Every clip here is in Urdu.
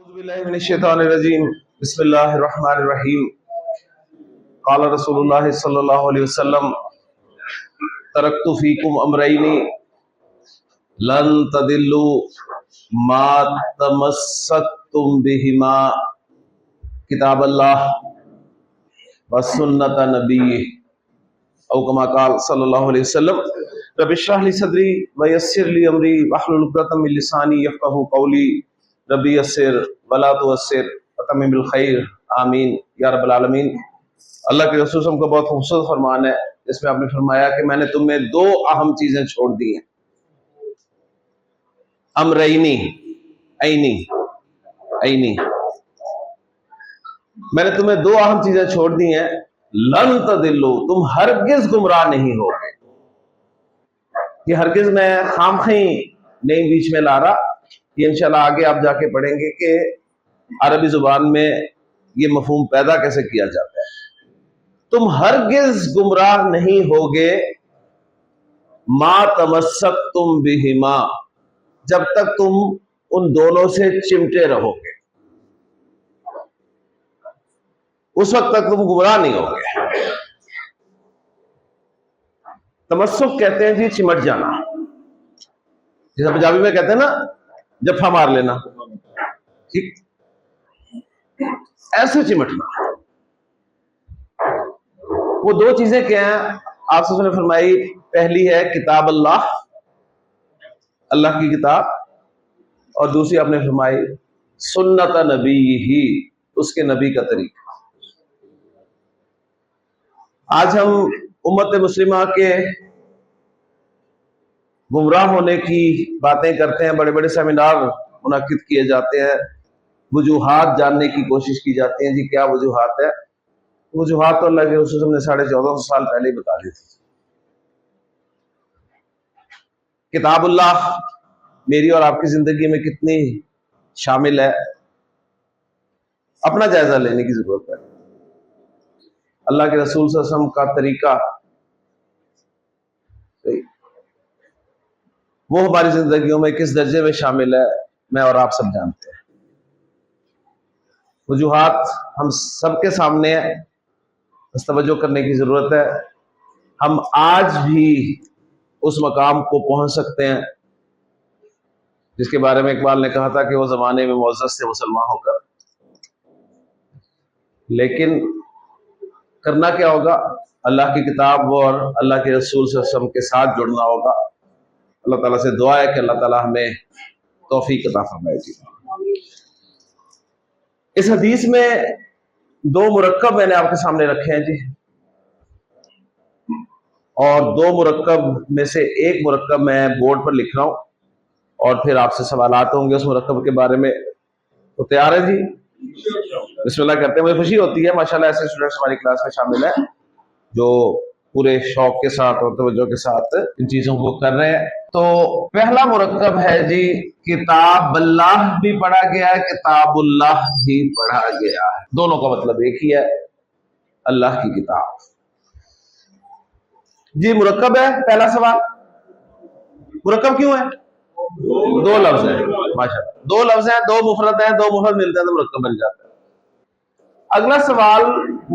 أعوذ بالله من الشيطان الرجيم بسم الله الرحمن الرحيم قال رسول الله صلى الله عليه وسلم تركت فيكم أمرين لن تضلوا ما تمسكتم بهما كتاب الله وسنة نبيه أو كما قال صلى الله عليه وسلم رب اشرح لي صدري ويسر لي أمري واحلل عقدة من لساني يفقهوا قولي ربی یسر ولا تعسر وتمم بالخیر آمین یا رب العالمین۔ اللہ کے رسول ہم کا بہت خوبصورت فرمان ہے جس میں آپ نے فرمایا کہ میں نے تمہیں دو اہم چیزیں چھوڑ دی ہیں، امرینی عینی، میں نے تمہیں دو اہم چیزیں چھوڑ دی ہیں، لن تضلوا، تم ہرگز گمراہ نہیں ہوگے۔ یہ ہرگز میں خامخواہ نہیں بیچ میں لا رہا، یہ انشاءاللہ آگے آپ جا کے پڑھیں گے کہ عربی زبان میں یہ مفہوم پیدا کیسے کیا جاتا ہے۔ تم ہرگز گمراہ نہیں ہوگے ما تمسکتم بہما، جب تک تم ان دونوں سے چمٹے رہو گے، اس وقت تک تم گمراہ نہیں ہوگے۔ تمسک کہتے ہیں جی چمٹ جانا، جیسے پنجابی میں کہتے ہیں نا جفا مار لینا، ٹھیک، ایسے چمٹنا۔ وہ دو چیزیں کیا ہیں آپ سے نے فرمائی، پہلی ہے کتاب اللہ، اللہ کی کتاب، اور دوسری آپ نے فرمائی سنت نبی ہی، اس کے نبی کا طریقہ۔ آج ہم امت مسلمہ کے گمراہ ہونے کی باتیں کرتے ہیں، بڑے بڑے سیمینار منعقد کیے جاتے ہیں، وجوہات جاننے کی کوشش کی جاتی ہیں، جی کیا وجوہات ہے؟ وجوہات تو اللہ کے رسول نے 1450 سال پہلے ہی بتا دی تھی۔ کتاب اللہ میری اور آپ کی زندگی میں کتنی شامل ہے، اپنا جائزہ لینے کی ضرورت ہے۔ اللہ کے رسول صلی اللہ علیہ وسلم کا طریقہ وہ ہماری زندگیوں میں کس درجے میں شامل ہے، میں اور آپ سب جانتے ہیں۔ وجوہات ہم سب کے سامنے ہے، بس توجہ کرنے کی ضرورت ہے۔ ہم آج بھی اس مقام کو پہنچ سکتے ہیں جس کے بارے میں اقبال نے کہا تھا کہ وہ زمانے میں معزز تھے مسلمان ہو کر، لیکن کرنا کیا ہوگا؟ اللہ کی کتاب اور اللہ کے رسول صلی اللہ علیہ وسلم کے ساتھ جڑنا ہوگا۔ اللہ تعالیٰ سے دعا ہے کہ اللہ تعالیٰ ہمیں توفیق عطا فرمائے جی۔ اس حدیث میں دو مرکب میں نے آپ کے سامنے رکھے ہیں جی، اور دو مرکب میں سے ایک مرکب میں بورڈ پر لکھ رہا ہوں، اور پھر آپ سے سوالات ہوں گے اس مرکب کے بارے میں۔ تو تیار ہے جی؟ بسم اللہ کرتے ہیں۔ مجھے خوشی ہوتی ہے ماشاءاللہ ایسے اسٹوڈنٹس ہماری کلاس میں شامل ہیں جو پورے شوق کے ساتھ اور توجہ کے ساتھ ان چیزوں کو کر رہے ہیں۔ تو پہلا مرکب ہے جی کتاب اللہ بھی پڑھا گیا ہے، کتاب اللہ بھی پڑھا گیا ہے، دونوں کا مطلب ایک ہی ہے، اللہ کی کتاب جی۔ مرکب ہے، پہلا سوال مرکب کیوں ہے؟ دو لفظ ہیں، ماشاءاللہ دو لفظ ہیں، دو مفرد ہیں، دو مفرد ملتے ہیں تو مرکب بن جاتا ہے۔ اگلا سوال،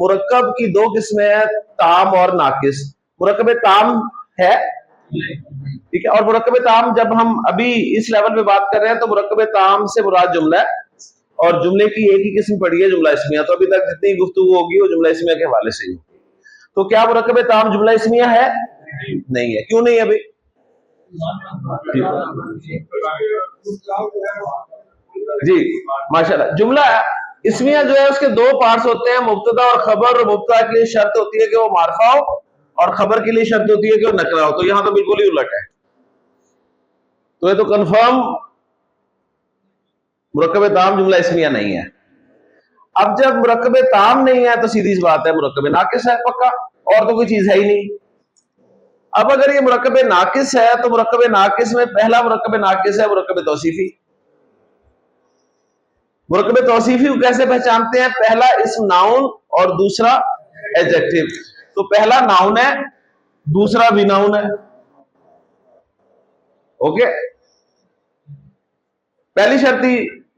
مرکب کی دو قسمیں ہیں، تام اور ناقص۔ مرکب تام ہے، ٹھیک ہے، اور مرکب تام جب ہم ابھی اس لیول پہ بات کر رہے ہیں تو مرکب تام سے مراد جملہ ہے، اور جملے کی ایک ہی قسم پڑھی ہے جملہ اسمیہ۔ تو ابھی تک جتنی گفتگو ہوگی وہ جملہ اسمیہ کے حوالے سے ہی ہوگی۔ تو کیا مرکب تام جملہ اسمیہ ہے؟ نہیں ہے۔ کیوں نہیں ہے ابھی؟ جی ماشاءاللہ، جملہ اسمیہ جو ہے اس کے دو پارٹس ہوتے ہیں، مبتدا اور خبر۔ اور مبتدا کے لیے شرط ہوتی ہے کہ وہ معرفہ ہو، اور خبر کے لیے شرط ہوتی ہے کہ وہ نکرہ ہو۔ تو یہاں تو بالکل ہی الٹ ہے، تو یہ تو کنفرم مرکب تام جملہ اسمیہ نہیں ہے۔ اب جب مرکب تام نہیں ہے تو سیدھی سی بات ہے مرکب ناقص ہے پکا، اور تو کوئی چیز ہے ہی نہیں۔ اب اگر یہ مرکب ناقص ہے تو مرکب ناقص میں پہلا مرکب ناقص ہے مرکب توصیفی۔ مرکب توصیفی کو کیسے پہچانتے ہیں؟ پہلا اسم ناؤن اور دوسرا ایڈجیکٹو۔ تو پہلا ناؤن ہے، دوسرا بھی ناؤن ہے، اوکے۔ پہلی شرطی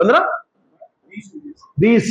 15 20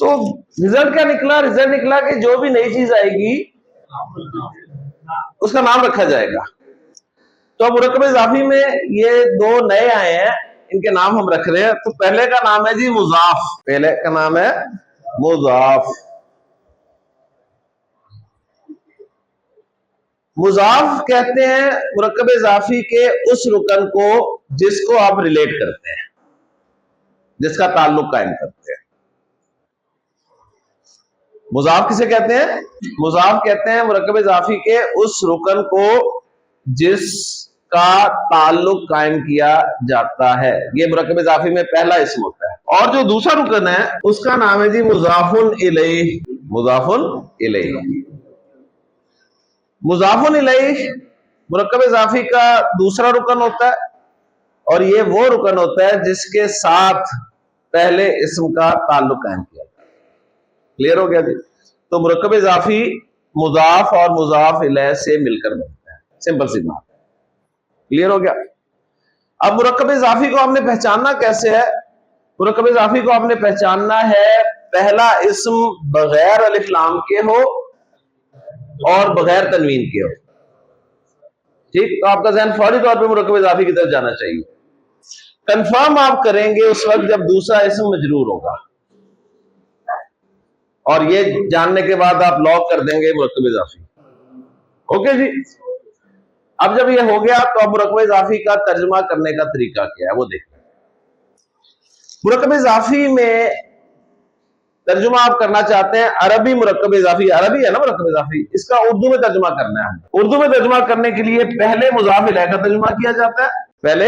تو رزلٹ کیا نکلا؟ رزلٹ نکلا کہ جو بھی نئی چیز آئے گی اس کا نام رکھا جائے گا. تو اب مرکب اضافی میں یہ دو نئے آئے ہیں، ان کے نام ہم رکھ رہے ہیں. تو پہلے کا نام ہے جی مضاف. پہلے کا نام ہے مضاف. مضاف کہتے ہیں مرکب اضافی کے اس رکن کو جس کو آپ ریلیٹ کرتے ہیں، جس کا تعلق قائم کرتے ہیں. مضاف کسے کہتے ہیں؟ مضاف کہتے ہیں مرکب اضافی کے اس رکن کو جس کا تعلق قائم کیا جاتا ہے. یہ مرکب اضافی میں پہلا اسم ہوتا ہے. اور جو دوسرا رکن ہے اس کا نام ہے جی مضاف الیہ. مضاف الیہ. مضاف الیہ مرکب اضافی کا دوسرا رکن ہوتا ہے، اور یہ وہ رکن ہوتا ہے جس کے ساتھ پہلے اسم کا تعلق قائم کیا جاتا ہے. کلیئر ہو گیا جی؟ تو مرکب اضافی مضاف اور مضاف الیہ سے مل کر بنتا ہے. سمپل سی بات. کلیئر ہو گیا؟ اب مرکب اضافی کو ہم نے پہچاننا کیسے ہے؟ مرکب اضافی کو آپ نے پہچاننا ہے پہلا اسم بغیر الف لام کے ہو اور بغیر تنوین کے ہو. ٹھیک؟ تو آپ کا ذہن فوری طور پہ مرکب اضافی کی طرف جانا چاہیے. کنفرم آپ کریں گے اس وقت جب دوسرا اسم مجرور ہوگا، اور یہ جاننے کے بعد آپ لاک کر دیں گے مرکب اضافی. اوکے جی؟ اب جب یہ ہو گیا تو اب مرکب اضافی کا ترجمہ کرنے کا طریقہ کیا ہے وہ دیکھیں. مرکب اضافی میں ترجمہ آپ کرنا چاہتے ہیں عربی مرکب اضافی، عربی ہے نا مرکب اضافی، اس کا اردو میں ترجمہ کرنا ہے. اردو میں ترجمہ کرنے کے لیے پہلے مضاف الیہ کا ترجمہ کیا جاتا ہے. پہلے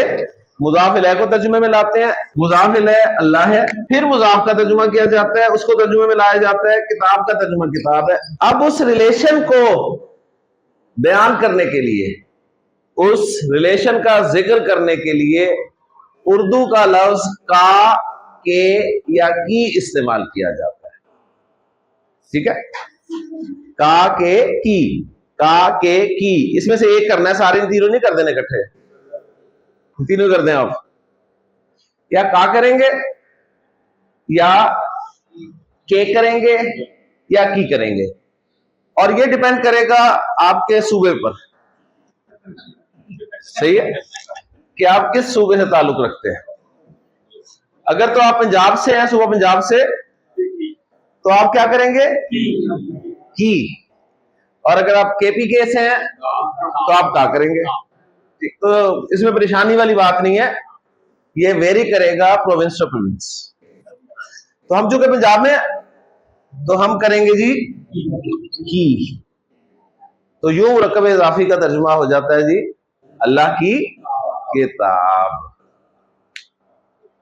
مضاف الیہ کو ترجمے میں لاتے ہیں. مضاف الیہ اللہ ہے، پھر مضاف کا ترجمہ کیا جاتا ہے، اس کو ترجمے میں لایا جاتا ہے. کتاب کا ترجمہ کتاب ہے. اب اس ریلیشن کو بیان کرنے کے لیے، اس ریلیشن کا ذکر کرنے کے لیے اردو کا لفظ کا، کے یا کی استعمال کیا جاتا ہے. ٹھیک ہے؟ کا، کے، کی. کا، کے، کی، اس میں سے ایک کرنا ہے، سارے تینوں نہیں کر دینے اکٹھے، تینوں کر دیں آپ. یا کا کریں گے، یا کے کریں گے، یا کی کریں گے. اور یہ ڈیپینڈ کرے گا آپ کے صوبے پر. صحیح ہے کہ آپ کس صوبے سے تعلق رکھتے ہیں. اگر تو آپ پنجاب سے ہیں، صوبہ پنجاب سے، تو آپ کیا کریں گے؟ کی. اور اگر آپ کے پی کے سے ہیں تو آپ کا کریں گے. تو اس میں پریشانی والی بات نہیں ہے، یہ ویری کرے گا پروونس ٹو پروونس. تو ہم چونکہ پنجاب میں تو ہم کریں گے جی کی. تو یوں مرکب اضافی کا ترجمہ ہو جاتا ہے جی اللہ کی کتاب.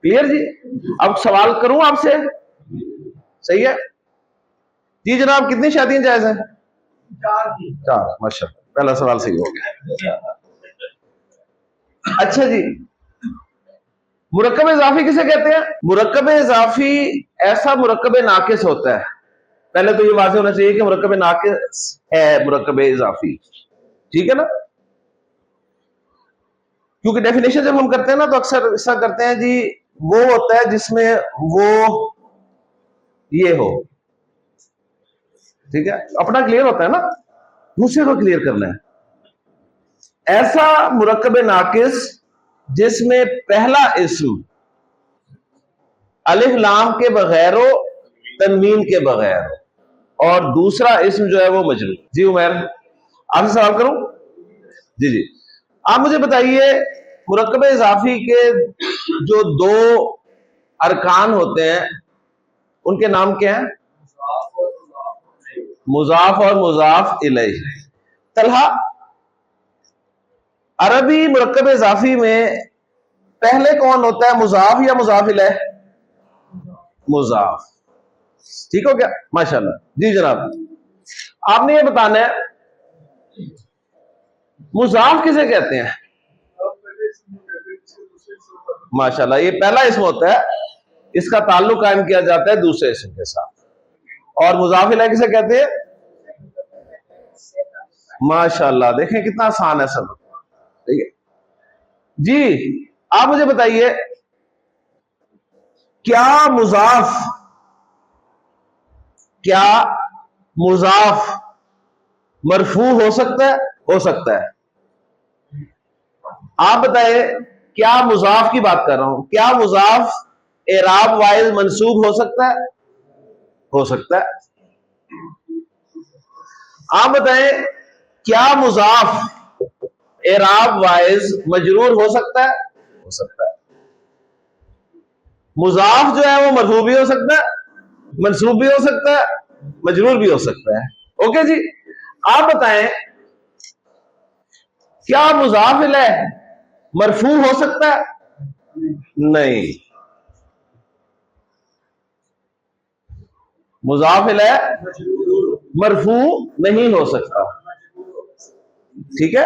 کلیئر جی؟ اب سوال کروں آپ سے؟ صحیح ہے جی جناب. کتنی شادیاں جائز ہیں؟ 4. ماشاء اللہ، پہلا سوال صحیح ہو گیا. اچھا جی، مرکب اضافی کسے کہتے ہیں؟ مرکب اضافی ایسا مرکب ناقص ہوتا ہے. پہلے تو یہ واضح ہونا چاہیے کہ مرکب ناقص ہے مرکب اضافی. ٹھیک ہے نا؟ کیونکہ ڈیفینیشن جب ہم کرتے ہیں نا تو اکثر ایسا کرتے ہیں جی وہ ہوتا ہے جس میں وہ یہ ہو. ٹھیک ہے؟ اپنا کلیئر ہوتا ہے نا، دوسرے کو کلیئر کرنا ہے. ایسا مرکب ناقص جس میں پہلا اسم الف لام کے بغیر ہو، تنوین کے بغیر ہو، اور دوسرا اسم جو ہے وہ مجرور. جی عمیر، آپ سے سوال کروں؟ جی آپ مجھے بتائیے مرکب اضافی کے جو 2 ارکان ہوتے ہیں ان کے نام کیا ہیں؟ مضاف اور مضاف الیہ. طلحہ، عربی مرکب اضافی میں پہلے کون ہوتا ہے، مضاف یا مضاف الیہ؟ مضاف. ٹھیک ہو گیا؟ ماشاءاللہ. جی جناب، آپ نے یہ بتانا ہے مضاف کسے کہتے ہیں؟ ماشاءاللہ، یہ پہلا اسم ہوتا ہے، اس کا تعلق قائم کیا جاتا ہے دوسرے اسم کے ساتھ. اور مضاف الیہ کسے کہتے ہیں؟ ماشاءاللہ، دیکھیں کتنا آسان ہے سب. ٹھیک ہے جی. آپ مجھے بتائیے کیا مضاف کیا مضاف مرفوع ہو سکتا ہے؟ ہو سکتا ہے. آپ بتائیں کیا مضاف کی بات کر رہا ہوں, کیا مضاف اعراب وائز منصوب ہو سکتا ہے؟ ہو سکتا ہے. آپ بتائیں کیا مضاف اعراب وائز مجرور ہو سکتا ہے؟ ہو سکتا ہے. مضاف جو ہے وہ مرفوع بھی ہو سکتا ہے, منصوب بھی ہو سکتا ہے, مجرور بھی ہو سکتا ہے. اوکے جی. آپ بتائیں کیا مضاف الیہ مرفوع ہو سکتا ہے؟ نہیں. مضاف الیہ مرفوع نہیں ہو سکتا. ٹھیک ہے,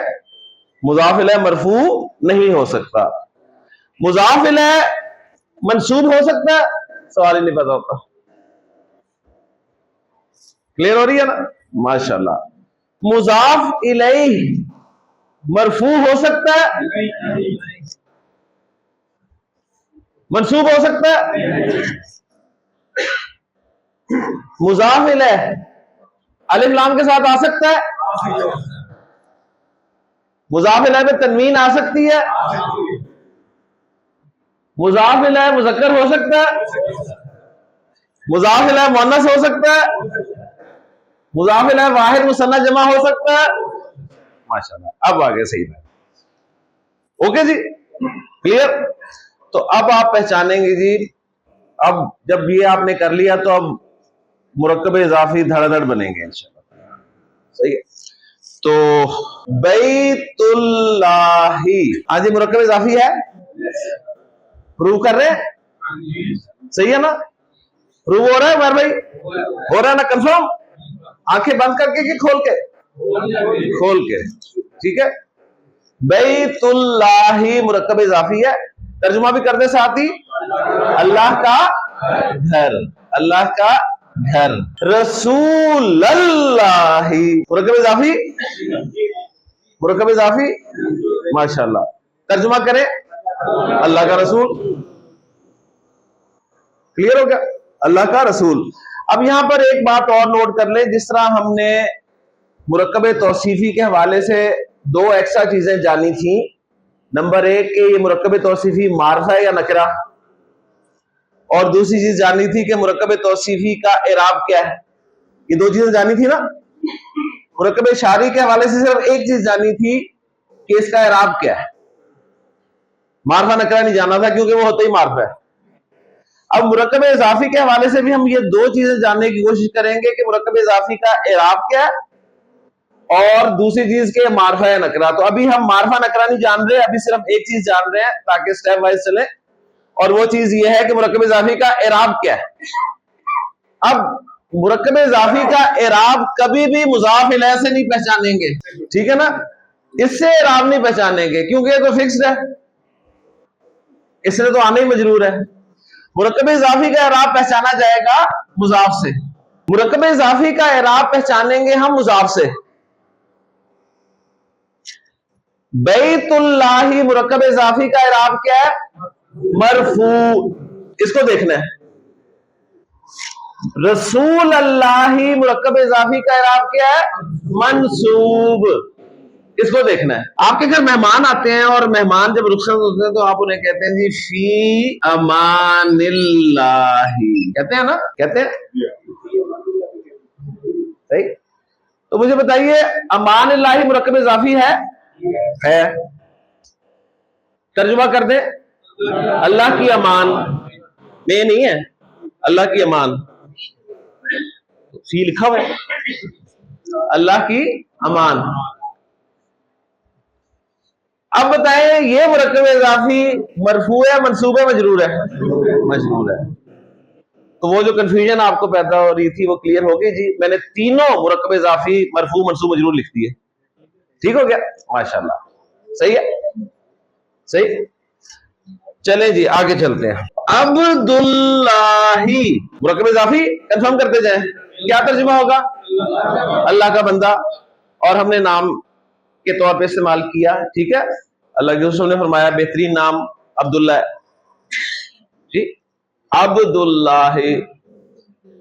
مضاف الیہ مرفوع نہیں ہو سکتا. مضاف الیہ منصوب ہو سکتا ہے؟ سوال ہی نہیں پتا ہوتا. کلیئر ہو رہی ہے نا؟ ماشاءاللہ. مضاف الیہ مرفوع ہو سکتا ہے؟ منصوب ہو سکتا ہے؟ مضاف الیہ الف لام کے ساتھ آ سکتا ہے؟ مضاف الیہ میں تنوین آ سکتی ہے؟ مضاف الیہ مذکر ہو سکتا ہے؟ مضاف الیہ مؤنث ہو سکتا ہے؟ مضاف الیہ واحد مثنی جمع ہو سکتا ہے؟ ماشاءاللہ, اب آگے صحیح ہے. اوکے جی, کلیئر. تو اب آپ پہچانیں گے جی, اب جب یہ آپ نے کر لیا تو اب مرکب اضافی دھڑ دھڑ بنیں گے انشاءاللہ. صحیح ہے. تو بیت اللہ, ہاں جی مرکب اضافی ہے, پروو کر رہے ہیں؟ صحیح ہے نا؟ پروو ہو رہا ہے عمر بھائی؟ ہو رہا ہے نا کنفرم؟ آنکھیں بند کر کے کہ کھول کے؟ کھول کے. ٹھیک ہے. بیت اللہ مرکب اضافی ہے. ترجمہ بھی کر دے ساتھ ہی, اللہ کا گھر, اللہ کا گھر. رسول اللہ مرکب اضافی, مرکب اضافی, ماشاءاللہ. ترجمہ کریں اللہ کا رسول. کلیئر ہو گیا؟ اللہ کا رسول. اب یہاں پر ایک بات اور نوٹ کر لیں, جس طرح ہم نے مرکب توصیفی کے حوالے سے دو ایکسٹرا چیزیں جانی تھیں. نمبر ایک کہ یہ مرکب توصیفی معرفہ ہے یا نکرہ, اور دوسری چیز جانی تھی کہ مرکب توصیفی کا اعراب کیا ہے. یہ دو چیزیں جانی تھی نا. مرکب اشاری کے حوالے سے صرف ایک چیز جانی تھی کہ اس کا اعراب کیا ہے. معرفہ نکرہ نہیں جانا تھا کیونکہ وہ ہوتا ہی معرفہ ہے. اب مرکب اضافی کے حوالے سے بھی ہم یہ دو چیزیں جاننے کی کوشش کریں گے کہ مرکب اضافی کا اعراب کیا ہے, اور دوسری چیز کہ معرفہ ہے نکرہ. تو ابھی ہم معرفہ نکرہ نہیں جان رہے, ابھی صرف ایک چیز جان رہے ہیں تاکہ سٹیپ وائز چلیں, اور وہ چیز یہ ہے کہ مرکب اضافی کا اعراب کیا ہے. اب مرکب اضافی کا اعراب کبھی بھی مضاف الیہ سے نہیں پہچانیں گے. ٹھیک ہے نا؟ اس سے اعراب نہیں پہچانیں گے کیونکہ یہ تو فکسڈ ہے, اس نے تو آنا ہی مجرور ہے. مرکب اضافی کا اعراب پہچانا جائے گا مضاف سے. مرکب اضافی کا اعراب پہچانیں گے ہم مضاف سے. بیت اللہ مرکب اضافی کا اعراب کیا ہے؟ مرفوع. اس کو دیکھنا ہے. رسول اللہ مرکب اضافی کا اعراب کیا ہے؟ منصوب. اس کو دیکھنا ہے. آپ کے گھر مہمان آتے ہیں اور مہمان جب رخصت ہوتے ہیں تو آپ انہیں کہتے ہیں جی فی امان اللہ, کہتے ہیں نا؟ کہتے ہیں صحیح. تو مجھے بتائیے امان اللہ مرکب اضافی ہے؟ ہے. ترجمہ کر دیں اللہ کی امان. میں نہیں ہے, اللہ کی امان, فی لکھا ہوا ہے, اللہ کی امان. اب بتائیں یہ مرکب اضافی مرفوع ہے, منصوب ہے, مجرور ہے؟ مجرور ہے. تو وہ جو کنفیوژن آپ کو پیدا ہو رہی تھی وہ کلیئر ہو گئی جی. میں نے تینوں مرکب اضافی مرفوع منصوب مجرور لکھ دیے. ٹھیک ہو گیا؟ ماشاءاللہ. صحیح ہے, صحیح. چلیں جی آگے چلتے ہیں. عبداللہ مرکب اضافی کنفرم کرتے جائیں. کیا ترجمہ ہوگا؟ اللہ کا بندہ, اور ہم نے نام کے طور پہ استعمال کیا. ٹھیک ہے. اللہ کے رسول نے فرمایا بہترین نام عبداللہ ہے. جی عبداللہ.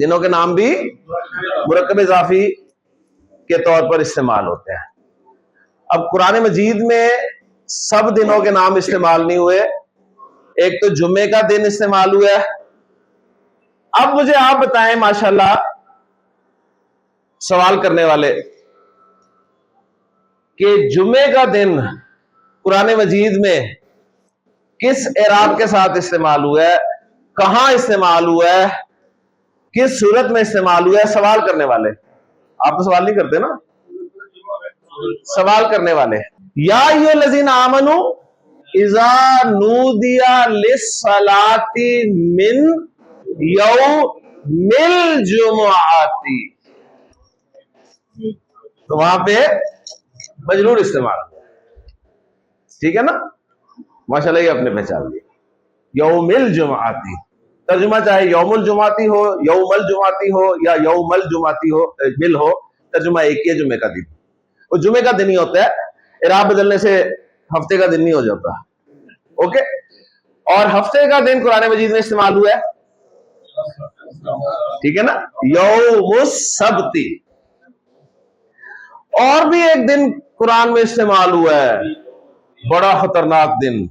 دنوں کے نام بھی مرکب اضافی کے طور پر استعمال ہوتے ہیں. اب قرآن مجید میں سب دنوں کے نام استعمال نہیں ہوئے, ایک تو جمعے کا دن استعمال ہوا ہے. اب مجھے آپ بتائیں ماشاءاللہ سوال کرنے والے کہ جمعے کا دن قرآن مجید میں کس اعراب کے ساتھ استعمال ہوا ہے, کہاں استعمال ہوا ہے, کس صورت میں استعمال ہوا ہے؟ سوال کرنے والے. آپ تو سوال نہیں کرتے نا, سوال کرنے والے. یا ایھا الذین آمنوا اذا نودی للصلاۃ من یوم الجمعۃ, تو وہاں پہ مجرور استعمال, ٹھیک ہے نا, ماشاءاللہ یہ اپنے پہچان لیا. یوم الجمعۃ ترجمہ چاہے یوم الجمعتی ہو, یوم الجمعتی ہو یا یوم الجمعتی ہو, مل ہو, ترجمہ ایک ہی ہے, جمعے کا دن. وہ جمعے کا دن ہی ہوتا ہے, اعراب بدلنے سے ہفتے کا دن نہیں ہو جاتا. اوکے, اور ہفتے کا دن قرآن مجید میں استعمال ہوا ہے, ٹھیک ہے نا, یوم السبت. اور بھی ایک دن قرآن میں استعمال ہوا ہے, بڑا خطرناک دن,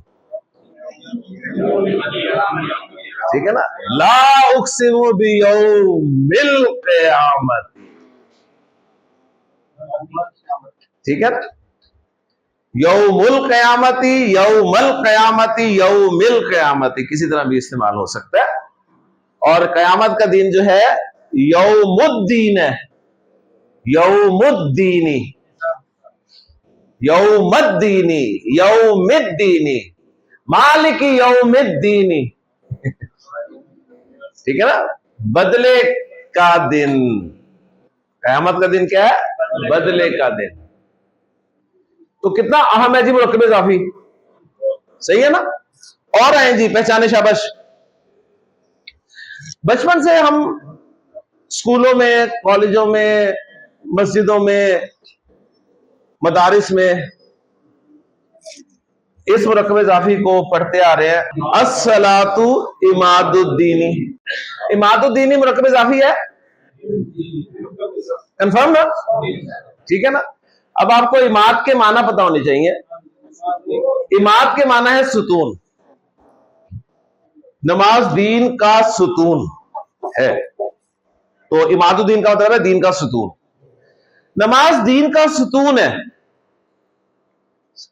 ٹھیک ہے نا, لا اقسم بیوم القیامت, ٹھیک ہے نا, یوم القیامتی, یوم القیامتی, یوم القیامتی کسی طرح بھی استعمال ہو سکتا ہے. اور قیامت کا دن جو ہے یوم الدین ہے, یوم الدینی, یوم الدینی, یوم الدینی, مالک یوم الدینی, ٹھیک ہے نا, بدلے کا دن. قیامت کا دن کیا ہے؟ بدلے کا دن. تو کتنا اہم ہے جی مرکب اضافی, صحیح ہے نا. اور آئیں جی پہچانے شابش. بچپن سے ہم اسکولوں میں, کالجوں میں, مسجدوں میں, مدارس میں اس مرکب اضافی کو پڑھتے آ رہے ہیں. الصلاۃ عماد الدینی, عماد الدینی مرکب اضافی ہے, کنفرم نا, ٹھیک ہے نا. اب آپ کو عماد کے معنی پتہ ہونے چاہیے. عماد کے معنی ہے ستون, نماز دین کا ستون ہے. تو عماد الدین کا مطلب ہے دین کا ستون. نماز دین کا ستون ہے.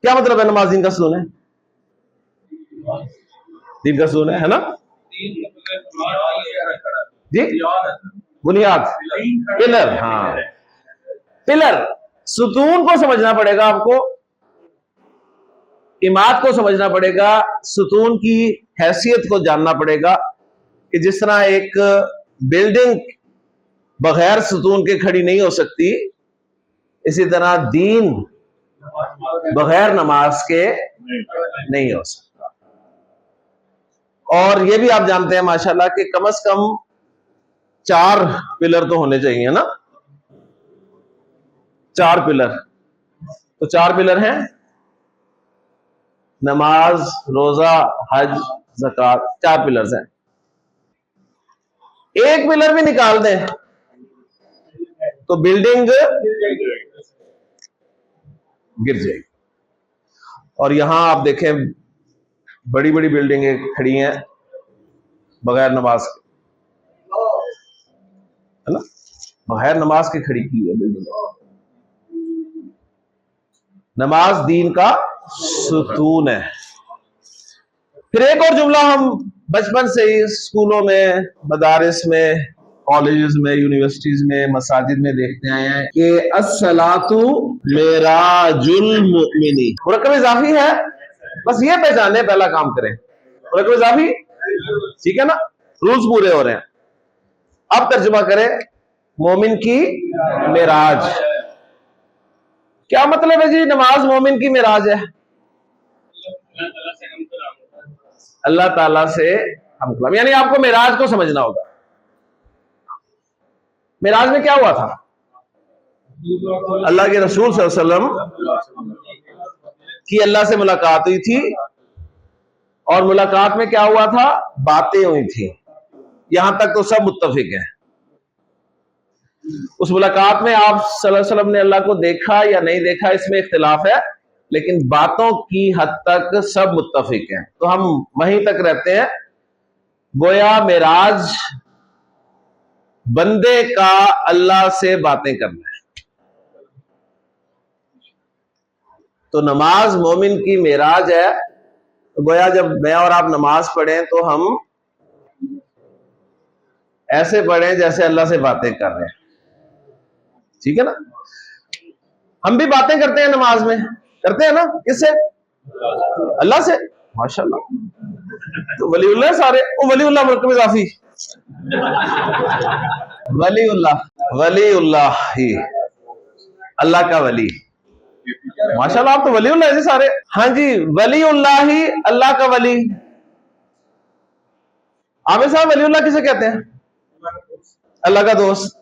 کیا مطلب ہے نماز دین کا ستون ہے؟ دین کا ستون ہے نا جی, بنیاد, پلر. ہاں, پلر. ستون کو سمجھنا پڑے گا آپ کو, عماد کو سمجھنا پڑے گا, ستون کی حیثیت کو جاننا پڑے گا کہ جس طرح ایک بلڈنگ بغیر ستون کے کھڑی نہیں ہو سکتی, اسی طرح دین بغیر نماز کے نہیں ہو سکتا. اور یہ بھی آپ جانتے ہیں ماشاءاللہ کہ کم از کم 4 پلر تو ہونے چاہیے نا, 4 پلر. تو 4 پلر ہیں نماز, روزہ, حج, زکات, 4 پلرز ہیں. ایک پلر بھی نکال دیں تو بلڈنگ گر جائے گی. اور یہاں آپ دیکھیں بڑی بڑی بلڈنگیں کھڑی ہیں بغیر نماز کے, ہے نا, بغیر نماز کے کھڑی کی ہے بلڈنگ. نماز دین کا ستون ہے. پھر ایک اور جملہ ہم بچپن سے ہی اسکولوں میں, مدارس میں, کالجز میں, یونیورسٹیز میں, مساجد میں دیکھتے آئے ہیں کہ الصلاۃ معراج المؤمن. مرکب اضافی ہے, بس یہ پہچانے, پہلا کام کریں. مرکب اضافی, ٹھیک ہے نا, رولز پورے ہو رہے ہیں. اب ترجمہ کریں مومن کی معراج. کیا مطلب ہے جی نماز مومن کی معراج ہے؟ اللہ تعالیٰ سے ہم کلام, یعنی آپ کو معراج کو سمجھنا ہوگا. معراج میں کیا ہوا تھا؟ اللہ کے رسول صلی اللہ علیہ وسلم کی اللہ سے ملاقات ہوئی تھی, اور ملاقات میں کیا ہوا تھا؟ باتیں ہوئی تھی. یہاں تک تو سب متفق ہیں. اس ملاقات میں آپ صلی اللہ علیہ وسلم نے اللہ کو دیکھا یا نہیں دیکھا اس میں اختلاف ہے، لیکن باتوں کی حد تک سب متفق ہیں، تو ہم وہیں تک رہتے ہیں۔ گویا معراج بندے کا اللہ سے باتیں کرنا ہے، تو نماز مومن کی معراج ہے۔ تو گویا جب میں اور آپ نماز پڑھیں تو ہم ایسے پڑھیں جیسے اللہ سے باتیں کر رہے ہیں، ٹھیک ہے نا؟ ہم بھی باتیں کرتے ہیں نماز میں، کرتے ہیں نا؟ کس سے؟ اللہ سے، ماشاءاللہ۔ تو ولی اللہ سارے، ولی اللہ مرکب اضافی، ولی اللہ ہی اللہ کا ولی، ماشاءاللہ آپ تو ولی اللہ جی سارے۔ ہاں جی، ولی اللہ ہی اللہ کا ولی۔ عامر صاحب ولی اللہ کسے کہتے ہیں؟ اللہ کا دوست۔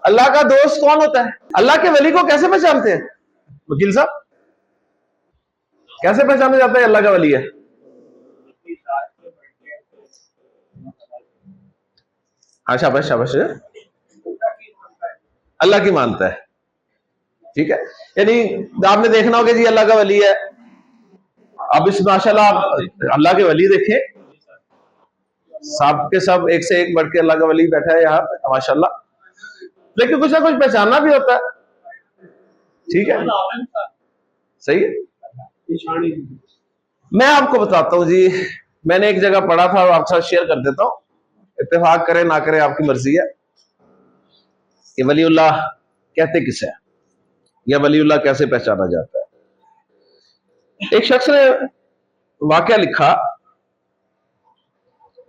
اللہ کا دوست کون ہوتا ہے؟ اللہ کے ولی کو کیسے پہچانتے ہیں وکیل صاحب؟ کیسے پہچانا جاتا ہے اللہ کا ولی ہے؟ ہاں شاباش شاباش، اللہ کی مانتا ہے، ٹھیک ہے۔ یعنی آپ نے دیکھنا ہوگا جی اللہ کا ولی ہے، اب اس ماشاءاللہ اللہ کے ولی دیکھیں، سب کے سب ایک سے ایک بڑھ کے اللہ کا ولی بیٹھا ہے یہاں پہ ماشاءاللہ، لیکن کچھ نہ کچھ پہچاننا بھی ہوتا ہے، ٹھیک ہے، صحیح ہے۔ میں آپ کو بتاتا ہوں جی، میں نے ایک جگہ پڑھا تھا اور آپ کے ساتھ شیئر کر دیتا ہوں، اتفاق کریں نہ کریں آپ کی مرضی ہے، کہ ولی اللہ کہتے کسے ہیں یا ولی اللہ کیسے پہچانا جاتا ہے۔ ایک شخص نے واقعہ لکھا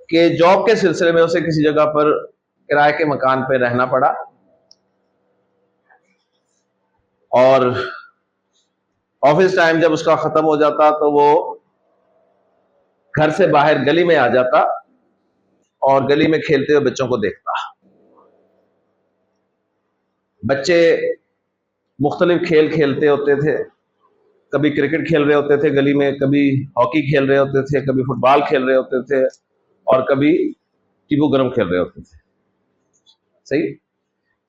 کہ جاب کے سلسلے میں اسے کسی جگہ پر کرائے کے مکان پہ رہنا پڑا، اور آفس ٹائم جب اس کا ختم ہو جاتا تو وہ گھر سے باہر گلی میں آ جاتا اور گلی میں کھیلتے ہوئے بچوں کو دیکھتا۔ بچے مختلف کھیل کھیلتے ہوتے تھے، کبھی کرکٹ کھیل رہے ہوتے تھے گلی میں، کبھی ہاکی کھیل رہے ہوتے تھے، کبھی فٹ بال کھیل رہے ہوتے تھے، اور کبھی ٹیبو گرم کھیل رہے ہوتے تھے، صحیح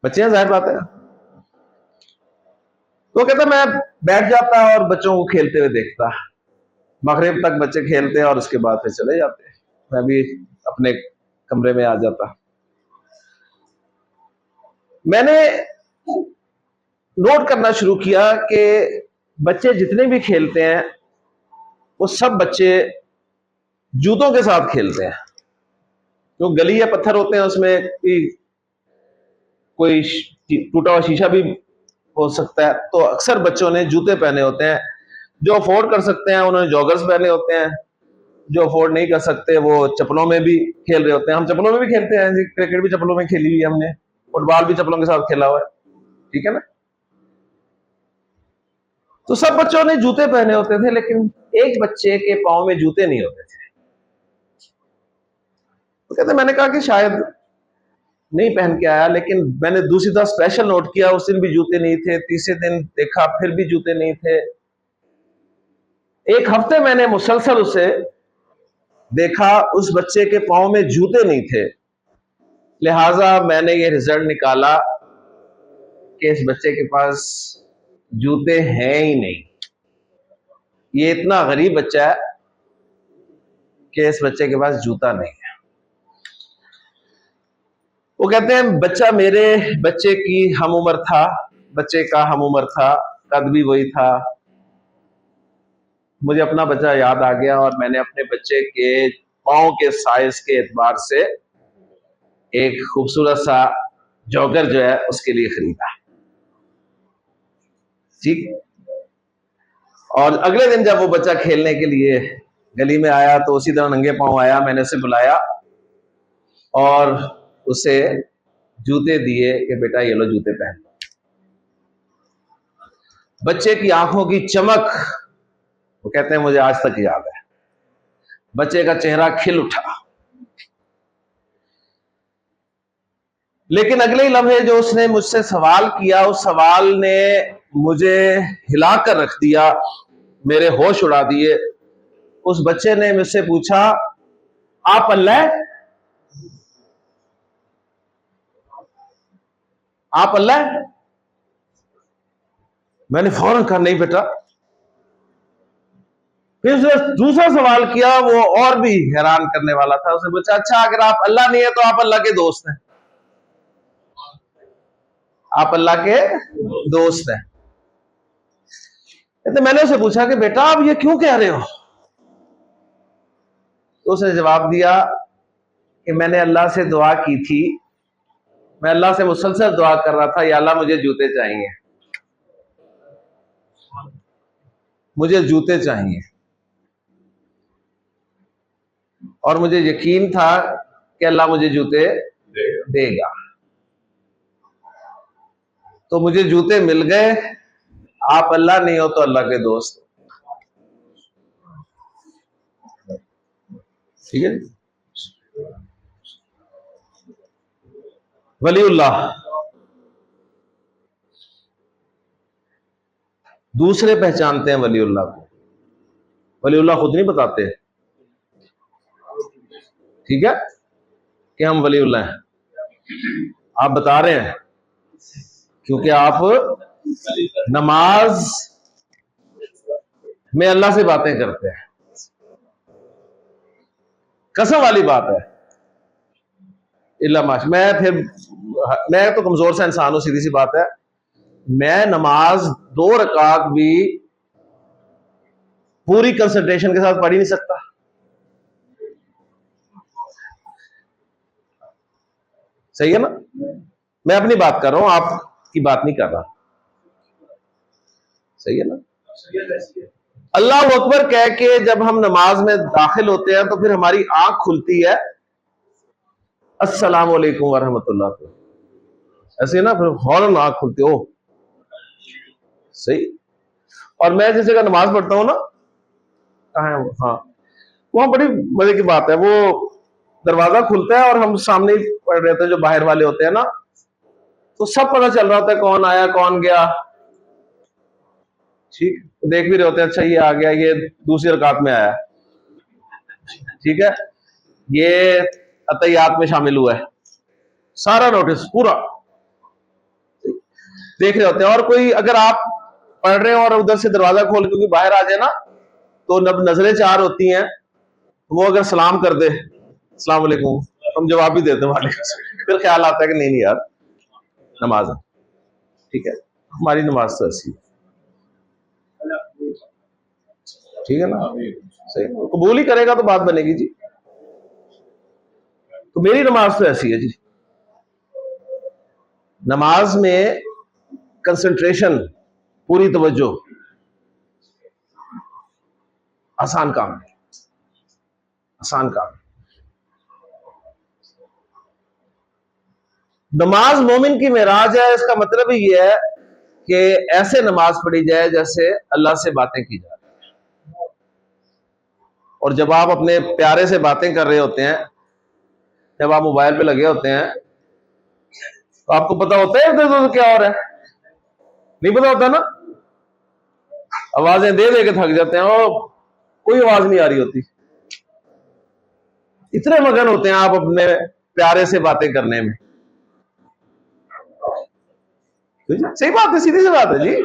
بچے ہیں، ظاہر بات ہے۔ تو کہتا میں بیٹھ جاتا اور بچوں کو کھیلتے ہوئے دیکھتا، مغرب تک بچے کھیلتے اور اس کے بعد پھر چلے جاتے، میں بھی اپنے کمرے میں آ جاتا۔ میں نے نوٹ کرنا شروع کیا کہ بچے جتنے بھی کھیلتے ہیں وہ سب بچے جوتوں کے ساتھ کھیلتے ہیں، جو گلی یا پتھر ہوتے ہیں اس میں کوئی ٹوٹا ہوا شیشہ بھی ہو سکتا ہے، تو اکثر بچوں نے جوتے پہنے ہوتے ہیں، جو افورڈ کر سکتے ہیں انہوں نے جوگرز پہنے ہوتے ہیں، جو افورڈ نہیں کر سکتے وہ چپلوں میں بھی کھیل رہے ہوتے ہیں۔ ہم چپلوں میں بھی کھیلتے ہیں جی، کرکٹ بھی چپلوں میں کھیلی ہوئی ہے ہم نے، فٹ بال بھی چپلوں کے ساتھ کھیلا ہوا ہے، ٹھیک ہے نا؟ تو سب بچوں نے جوتے پہنے ہوتے تھے، لیکن ایک بچے کے پاؤں میں جوتے نہیں ہوتے تھے۔ تو کہتے میں نے کہا کہ شاید نہیں پہن کے آیا، لیکن میں نے دوسری طرح اسپیشل نوٹ کیا، اس دن بھی جوتے نہیں تھے، تیسرے دن دیکھا پھر بھی جوتے نہیں تھے، ایک ہفتے میں نے مسلسل اسے دیکھا، اس بچے کے پاؤں میں جوتے نہیں تھے، لہٰذا میں نے یہ رزلٹ نکالا کہ اس بچے کے پاس جوتے ہیں ہی نہیں۔ یہ اتنا غریب بچہ ہے کہ اس بچے کے پاس جوتا نہیں ہے۔ وہ کہتے ہیں بچہ میرے بچے کی ہم عمر تھا، بچے کا ہم عمر تھا، قد بھی وہی تھا، مجھے اپنا بچہ یاد آ گیا اور میں نے اپنے بچے کے پاؤں کے سائز کے اعتبار سے ایک خوبصورت سا جوگر جو ہے اس کے لیے خریدا، ٹھیک۔ اور اگلے دن جب وہ بچہ کھیلنے کے لیے گلی میں آیا تو اسی طرح ننگے پاؤں آیا، میں نے اسے بلایا اور اسے جوتے دیے کہ بیٹا یہ لو جوتے پہن لو۔ بچے کی آنکھوں کی چمک، وہ کہتے ہیں مجھے آج تک یاد ہے، بچے کا چہرہ کھل اٹھا، لیکن اگلے ہی لمحے جو اس نے مجھ سے سوال کیا، اس سوال نے مجھے ہلا کر رکھ دیا، میرے ہوش اڑا دیے۔ اس بچے نے مجھ سے پوچھا آپ اللہ؟ آپ اللہ ہیں؟ میں نے فوراً کہا نہیں بیٹا. پھر اس نے دوسرا سوال کیا، وہ اور بھی حیران کرنے والا تھا. اس نے پوچھا اچھا اگر آپ اللہ نہیں ہیں تو آپ اللہ کے دوست ہیں؟ آپ اللہ کے دوست ہیں. تو میں نے اسے پوچھا کہ بیٹا آپ یہ کیوں کہہ رہے ہو؟ تو اس نے جواب دیا کہ میں نے اللہ سے دعا کی تھی، میں اللہ سے مسلسل دعا کر رہا تھا یا اللہ مجھے جوتے چاہیے، مجھے جوتے چاہیے، اور مجھے یقین تھا کہ اللہ مجھے جوتے دے گا، تو مجھے جوتے مل گئے. آپ اللہ نہیں ہو تو اللہ کے دوست ہو. ٹھیک ہے. ولی اللہ دوسرے پہچانتے ہیں ولی اللہ کو، ولی اللہ خود نہیں بتاتے. ٹھیک ہے کہ ہم ولی اللہ ہیں، آپ بتا رہے ہیں کیونکہ آپ نماز میں اللہ سے باتیں کرتے ہیں. قسم والی بات ہے. اللہ میں تو کمزور سا انسان ہوں، سیدھی سی بات ہے. میں نماز 2 رکعت بھی پوری کنسنٹریشن کے ساتھ پڑھ ہی نہیں سکتا. صحیح ہے نا؟ میں اپنی بات کر رہا ہوں، آپ کی بات نہیں کر رہا. صحیح ہے نا؟ اللہ اکبر کہہ کے جب ہم نماز میں داخل ہوتے ہیں تو پھر ہماری آنکھ کھلتی ہے السلام علیکم ورحمۃ اللہ پہ. ایسے نا پھر فوراً آنکھ کھلتی ہو. صحیح. اور میں جس جگہ نماز پڑھتا ہوں نا، کہاں ہے وہ؟ ہاں، وہاں بڑی مزے کی بات ہے. وہ دروازہ کھلتا ہے اور ہم سامنے پڑھ رہے ہوتے ہیں، جو باہر والے ہوتے ہیں نا، تو سب پتہ چل رہا ہوتا ہے کون آیا کون گیا. ٹھیک، دیکھ بھی رہے ہوتے ہیں اچھا یہ آ گیا، یہ دوسری رکعت میں آیا. ٹھیک ہے، یہ عطیات میں شامل ہوا ہے. سارا نوٹس پورا دیکھ رہے ہوتے ہیں. اور کوئی اگر آپ پڑھ رہے ہیں اور ادھر سے دروازہ کھول کے باہر آ جائے نا، تو نظریں 4 ہوتی ہیں. وہ اگر سلام کر دے السلام علیکم، ہم جواب بھی دیتے ہیں وعلیکم، پھر خیال آتا ہے کہ نہیں یار نماز ہے. ٹھیک ہے، ہماری نماز تو ایسی ہے. ٹھیک ہے نا؟ صحیح، قبول ہی کرے گا تو بات بنے گی جی. تو میری نماز تو ایسی ہے جی. نماز میں کنسنٹریشن، پوری توجہ، آسان کام ہے، آسان کام. نماز مومن کی معراج ہے. اس کا مطلب ہی یہ ہے کہ ایسے نماز پڑھی جائے جیسے اللہ سے باتیں کی جائے. اور جب آپ اپنے پیارے سے باتیں کر رہے ہوتے ہیں، جب آپ موبائل پہ لگے ہوتے ہیں، تو آپ کو پتا ہوتا ہے ادھر ادھر کیا ہو رہا ہے؟ نہیں پتا ہوتا نا. آوازیں دے دے کے تھک جاتے ہیں اور کوئی آواز نہیں آ رہی ہوتی. اتنے مگن ہوتے ہیں آپ اپنے پیارے سے باتیں کرنے میں. صحیح بات ہے، سیدھی سی بات ہے جی.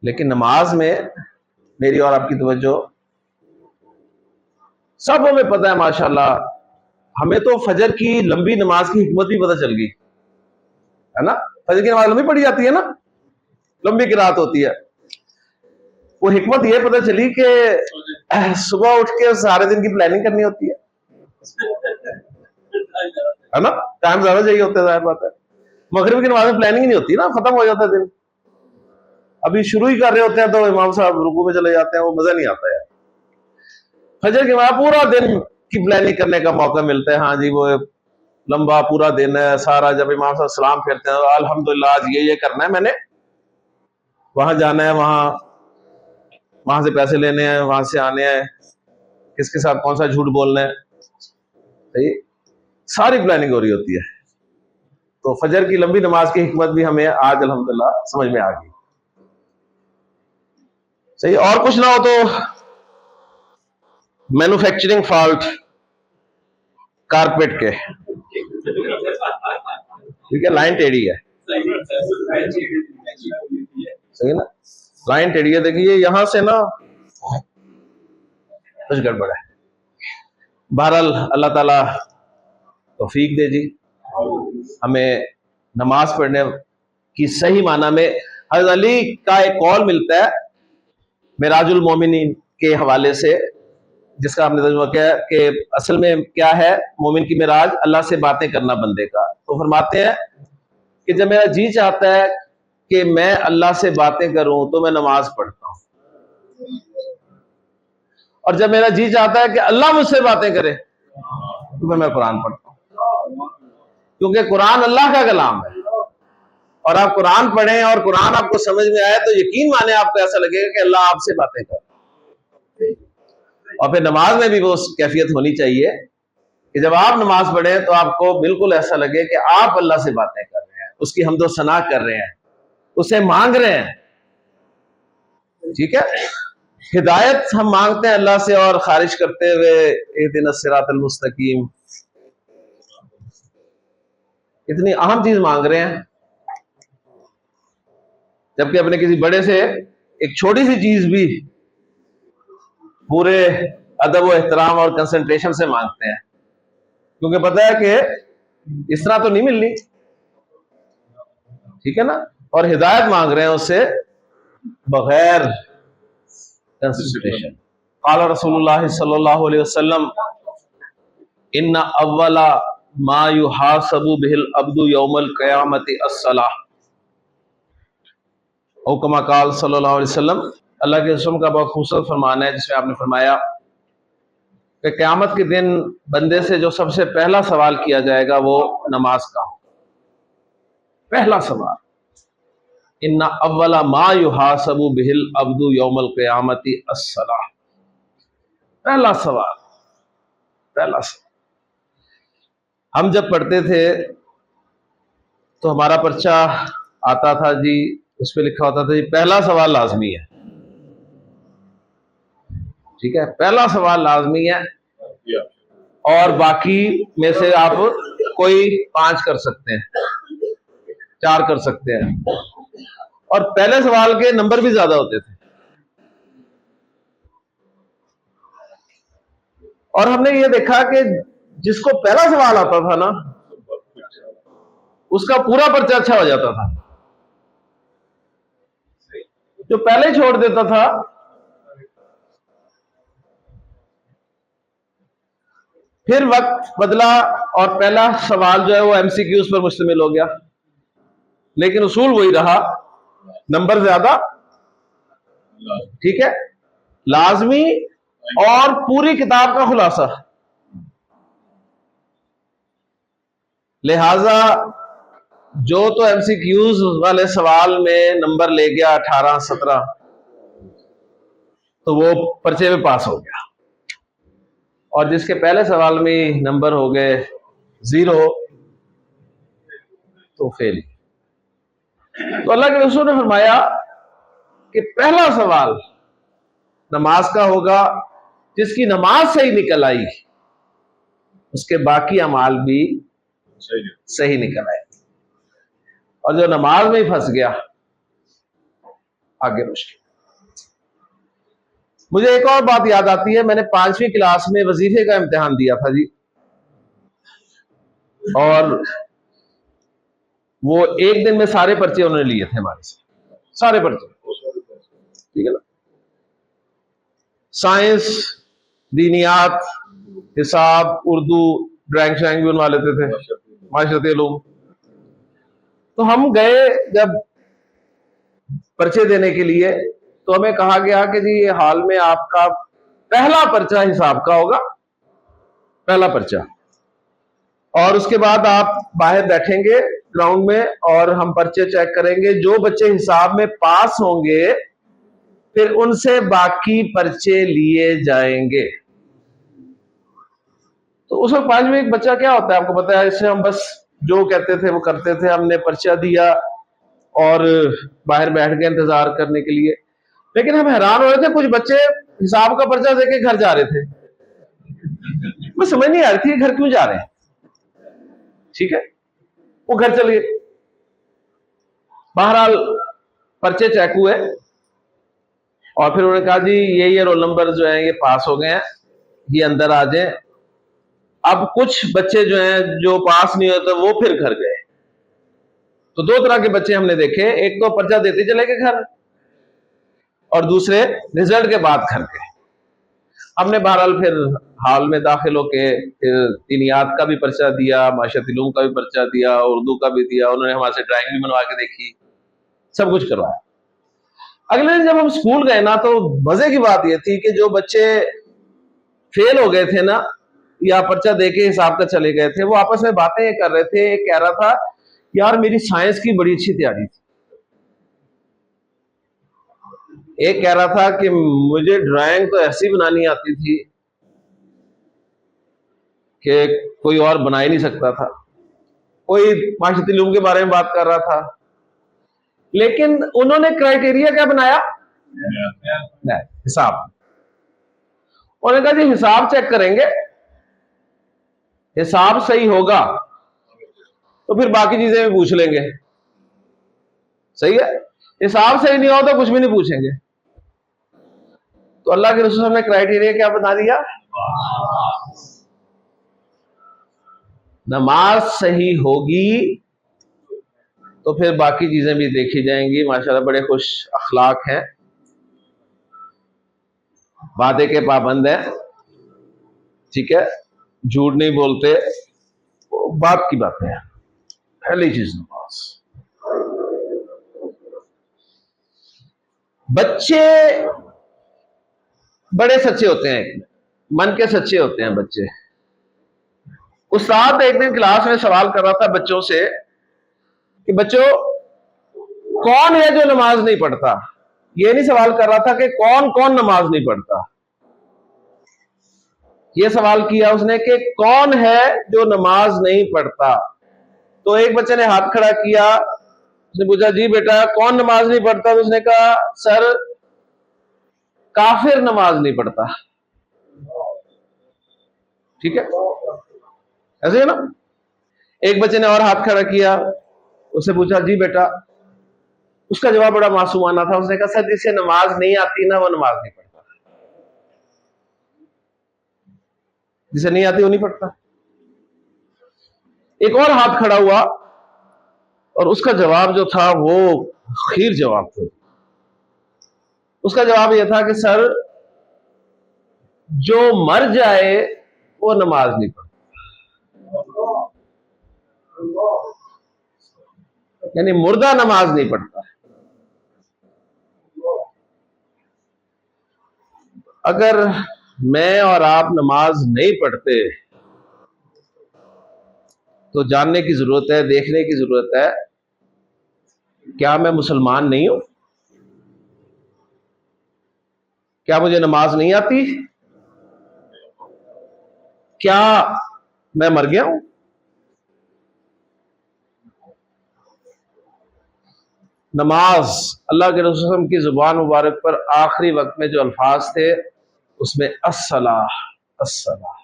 لیکن نماز میں میری اور آپ کی توجہ، سب ہمیں پتہ ہے ماشاءاللہ. ہمیں تو فجر کی لمبی نماز کی حکمت بھی پتہ چل گئی ہے نا. فجر کی نماز لمبی پڑھی جاتی ہے نا، لمبی قرات ہوتی ہے. وہ حکمت یہ پتہ چلی کہ صبح اٹھ کے سارے دن کی پلاننگ کرنی ہوتی ہے نا. ٹائم زیادہ چاہیے ہوتا ہے، ظاہر بات ہے. مغرب کی نماز میں پلاننگ نہیں ہوتی نا، ختم ہو جاتا ہے دن. ابھی شروع ہی کر رہے ہوتے ہیں تو امام صاحب رکوع میں چلے جاتے ہیں، وہ مزہ نہیں آتا ہے. فجر کی نماز پورا دن کی پلاننگ کرنے کا موقع ملتا ہے. ہاں جی، وہ لمبا پورا دن ہے سارا. جب امام صاحب سلام پھیرتے ہیں الحمدللہ آج یہ کرنا ہے، میں نے وہاں جانا ہے، وہاں سے پیسے لینے ہیں، وہاں سے آنے ہیں، کس کے ساتھ کون سا جھوٹ بولنا ہے. صحیح، ساری پلاننگ ہو رہی ہوتی ہے. تو فجر کی لمبی نماز کی حکمت بھی ہمیں آج الحمدللہ سمجھ میں آ گئی. صحیح. اور کچھ نہ ہو تو مینوفیکچرنگ فالٹ کارپیٹ کے ٹھیک ہے, لائن ٹیڑھی ہے, صحیح نا, لائن ٹیڑھی ہے. دیکھیے یہاں سے نا کچھ گڑبڑ ہے. بہرحال اللہ تعالیٰ توفیق دے جی ہمیں نماز پڑھنے کی صحیح معنی میں. حضرت علی کا ایک قول ملتا ہے معراج المومنین کے حوالے سے, جس کا ہم نے ترجمہ کیا کہ اصل میں کیا ہے مومن کی معراج, اللہ سے باتیں کرنا بندے کا. تو فرماتے ہیں کہ جب میرا جی چاہتا ہے کہ میں اللہ سے باتیں کروں تو میں نماز پڑھتا ہوں, اور جب میرا جی چاہتا ہے کہ اللہ مجھ سے باتیں کرے تو میں قرآن پڑھتا ہوں, کیونکہ قرآن اللہ کا کلام ہے. اور آپ قرآن پڑھیں اور قرآن آپ کو سمجھ میں آئے تو یقین مانے آپ کو ایسا لگے گا کہ اللہ آپ سے باتیں کر. اور پھر نماز میں بھی وہ کیفیت ہونی چاہیے کہ جب آپ نماز پڑھیں تو آپ کو بالکل ایسا لگے کہ آپ اللہ سے باتیں کر رہے ہیں, اس کی حمد و ثنا کر رہے ہیں, اسے مانگ رہے ہیں. ٹھیک ہے, ہدایت ہم مانگتے ہیں اللہ سے اور خارج کرتے ہوئے اہدنا الصراط المستقیم, اتنی اہم چیز مانگ رہے ہیں, جبکہ اپنے کسی بڑے سے ایک چھوٹی سی چیز بھی پورے ادب و احترام اور کنسنٹریشن سے مانگتے ہیں, کیونکہ پتہ ہے کہ اس طرح تو نہیں ملنی. ٹھیک ہے نا, اور ہدایت مانگ رہے ہیں اس سے بغیر کنسنٹریشن. قال رسول اللہ صلی اللہ علیہ وسلم ان اول ما يحاسب به العبد یوم القیامت الصلاۃ, او کما قال صلی اللہ علیہ وسلم. اللہ کے رسول کا بہت خوبصورت فرمان ہے جس میں آپ نے فرمایا کہ قیامت کے دن بندے سے جو سب سے پہلا سوال کیا جائے گا وہ نماز کا. پہلا سوال, ان اول ما يحاسب به العبد یوم القیامت الصلاۃ, پہلا سوال, پہلا سوال. ہم جب پڑھتے تھے تو ہمارا پرچہ آتا تھا جی, اس پہ لکھا ہوتا تھا جی پہلا سوال لازمی ہے. ٹھیک ہے, پہلا سوال لازمی ہے, اور باقی میں سے آپ کوئی 5 کر سکتے ہیں, 4 کر سکتے ہیں, اور پہلے سوال کے نمبر بھی زیادہ ہوتے تھے. اور ہم نے یہ دیکھا کہ جس کو پہلا سوال آتا تھا نا اس کا پورا پرچہ اچھا ہو جاتا تھا. جو پہلے چھوڑ دیتا تھا پھر وقت بدلا اور پہلا سوال جو ہے وہ ایم سی کیوز پر مشتمل ہو گیا, لیکن اصول وہی رہا, نمبر زیادہ. ٹھیک ہے, لازمی اور پوری کتاب کا خلاصہ. لہذا جو تو ایم سی کیوز والے سوال میں نمبر لے گیا 18-17 تو وہ پرچے میں پاس ہو گیا, اور جس کے پہلے سوال میں نمبر ہو گئے 0 تو فیل. تو اللہ کے رسول نے فرمایا کہ پہلا سوال نماز کا ہوگا, جس کی نماز صحیح نکل آئی اس کے باقی اعمال بھی صحیح نکل آئے, اور جو نماز میں ہی پھنس گیا آگے مشکل. مجھے ایک اور بات یاد آتی ہے, میں نے 5ویں کلاس میں وظیفے کا امتحان دیا تھا جی, اور وہ ایک دن میں سارے پرچے انہوں نے لیے تھے ہمارے سے, سارے پرچے. ٹھیک ہے نا, سائنس, دینیات, حساب, اردو, ڈرائنگ شرائنگ بھی بنوا لیتے تھے, معاشرتی علوم. تو ہم گئے جب پرچے دینے کے لیے تو ہمیں کہا گیا کہ جی یہ حال میں آپ کا پہلا پرچہ حساب کا ہوگا, پہلا پرچہ, اور اس کے بعد آپ باہر بیٹھیں گے گراؤنڈ میں اور ہم پرچے چیک کریں گے. جو بچے حساب میں پاس ہوں گے پھر ان سے باقی پرچے لیے جائیں گے. تو اس وقت 5 میں ایک بچہ کیا ہوتا ہے آپ کو پتا ہے, اس سے ہم بس جو کہتے تھے وہ کرتے تھے. ہم نے پرچہ دیا اور باہر بیٹھ گئے انتظار کرنے کے لیے, لیکن ہم حیران ہو رہے تھے, کچھ بچے حساب کا پرچہ دے کے گھر جا رہے تھے. میں سمجھ نہیں آ رہی تھی گھر کیوں جا رہے ہیں. ٹھیک ہے, وہ گھر چل گئے. بہرحال پرچے چیک ہوئے اور پھر انہوں نے کہا جی یہ رول نمبر جو ہیں یہ پاس ہو گئے ہیں, یہ اندر آ جائیں. اب کچھ بچے جو ہیں جو پاس نہیں ہوتے وہ پھر گھر گئے. تو دو طرح کے بچے ہم نے دیکھے, ایک تو پرچہ دیتے چلے گئے گھر اور دوسرے رزلٹ کے بعد گھر گئے. ہم نے بہرحال پھر ہال میں داخل ہو کے دینیات کا بھی پرچہ دیا, معاشرتی علوم کا بھی پرچہ دیا, اردو کا بھی دیا. انہوں نے ہمارے سے ڈرائنگ بھی بنوا کے دیکھی, سب کچھ کروایا. اگلے دن جب ہم اسکول گئے نا تو مزے کی بات یہ تھی کہ جو بچے فیل ہو گئے تھے نا یا پرچہ دے کے حساب کا چلے گئے تھے, وہ آپس میں باتیں کر رہے تھے. ایک کہہ رہا تھا یار میری سائنس کی بڑی اچھی تیاری تھی, ایک کہہ رہا تھا کہ مجھے ڈرائنگ تو ایسی بنانی آتی تھی کہ کوئی اور بنا ہی نہیں سکتا تھا. کوئی معاشرتی علوم کے بارے میں بات کر رہا تھا, لیکن انہوں نے کرائٹیریا کیا بنایا؟ حساب. انہوں نے کہا جی حساب چیک کریں گے, حساب صحیح ہوگا تو پھر باقی چیزیں بھی پوچھ لیں گے. صحیح ہے, حساب صحیح نہیں ہو تو کچھ بھی نہیں پوچھیں گے. تو اللہ کے رسول نے کرائٹیریا کیا بتا دیا؟ نماز صحیح ہوگی تو پھر باقی چیزیں بھی دیکھی جائیں گی. ماشاءاللہ بڑے خوش اخلاق ہیں, وعدے کے پابند ہیں, ٹھیک ہے, جھوٹ نہیں بولتے. بات کی باتیں ہیں. پہلی چیز نماز. بچے بڑے سچے ہوتے ہیں, من کے سچے ہوتے ہیں بچے. استاد ایک دن کلاس میں سوال کر رہا تھا بچوں سے کہ بچوں کون ہے جو نماز نہیں پڑھتا. یہ نہیں سوال کر رہا تھا کہ کون کون نماز نہیں پڑھتا, یہ سوال کیا اس نے کہ کون ہے جو نماز نہیں پڑھتا. تو ایک بچے نے ہاتھ کھڑا کیا, اس نے پوچھا جی بیٹا کون نماز نہیں پڑھتا؟ تو اس نے کہا سر کافر نماز نہیں پڑھتا. ٹھیک ہے, ایسے ہے نا. ایک بچے نے اور ہاتھ کھڑا کیا, اس سے پوچھا جی بیٹا, اس کا جواب بڑا معصومانہ تھا. اس نے کہا سر جسے نماز نہیں آتی نا وہ نماز نہیں پڑھتا, جسے نہیں آتی وہ نہیں پڑھتا. ایک اور ہاتھ کھڑا ہوا اور اس کا جواب جو تھا وہ خیر جواب تھا. اس کا جواب یہ تھا کہ سر جو مر جائے وہ نماز نہیں پڑھتا. یعنی مردہ نماز نہیں پڑھتا. اگر میں اور آپ نماز نہیں پڑھتے تو جاننے کی ضرورت ہے, دیکھنے کی ضرورت ہے, کیا میں مسلمان نہیں ہوں؟ کیا مجھے نماز نہیں آتی؟ کیا میں مر گیا ہوں؟ نماز اللہ کے رسول صلی اللہ علیہ وسلم کی زبان مبارک پر آخری وقت میں جو الفاظ تھے اس میں الصلاۃ الصلاۃ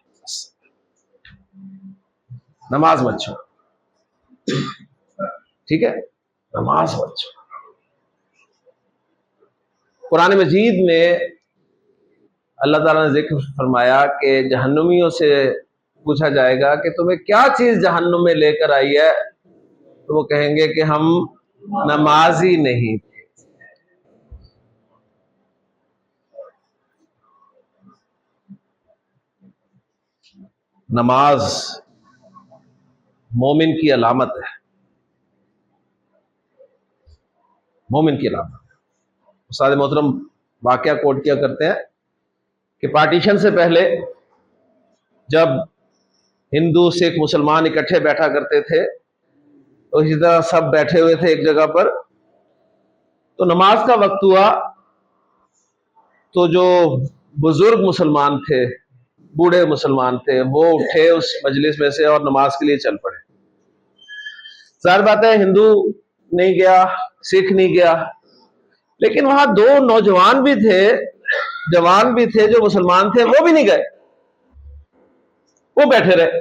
نماز مت چھوڑو. ٹھیک ہے, نماز مت چھوڑو. قرآن مجید میں اللہ تعالیٰ نے ذکر فرمایا کہ جہنمیوں سے پوچھا جائے گا کہ تمہیں کیا چیز جہنم میں لے کر آئی ہے, تو وہ کہیں گے کہ ہم نمازی نہیں تھے. نماز مومن کی علامت ہے, مومن کی علامت. استاد محترم واقعہ کوٹ کیا کرتے ہیں کہ پارٹیشن سے پہلے جب ہندو سکھ مسلمان اکٹھے بیٹھا کرتے تھے تو اسی طرح سب بیٹھے ہوئے تھے ایک جگہ پر, تو نماز کا وقت ہوا تو جو بزرگ مسلمان تھے, بوڑھے مسلمان تھے, وہ اٹھے اس مجلس میں سے اور نماز کے لیے چل پڑے. ظاہر بات ہے ہندو نہیں گیا, سکھ نہیں گیا, لیکن وہاں دو نوجوان بھی تھے, جوان بھی تھے جو مسلمان تھے, وہ بھی نہیں گئے, وہ بیٹھے رہے.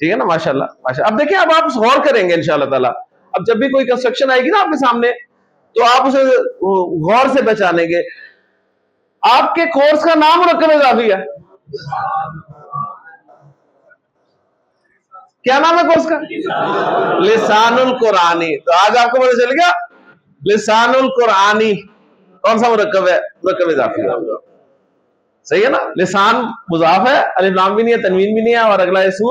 ٹھیک ہے نا, ماشاءاللہ ماشاءاللہ. اب دیکھیں, اب آپ غور کریں گے انشاءاللہ تعالیٰ, اب جب بھی کوئی کنسٹرکشن آئے گی نا آپ کے سامنے, تو آپ اسے غور سے پہچانیں گے. آپ کے کورس کا نام مرکب اضافی ہے, کیا نام ہے کورس کا؟ لسان القرآنی. تو آج آپ کو پتہ چل گیا لسان القرآنی کون سا مرکب ہے؟ مرکب اضافی ہے. صحیح ہے نا, لسان مضاف ہے, الف لام بھی نہیں ہے, تنوین بھی نہیں ہے, اور اگلا اسم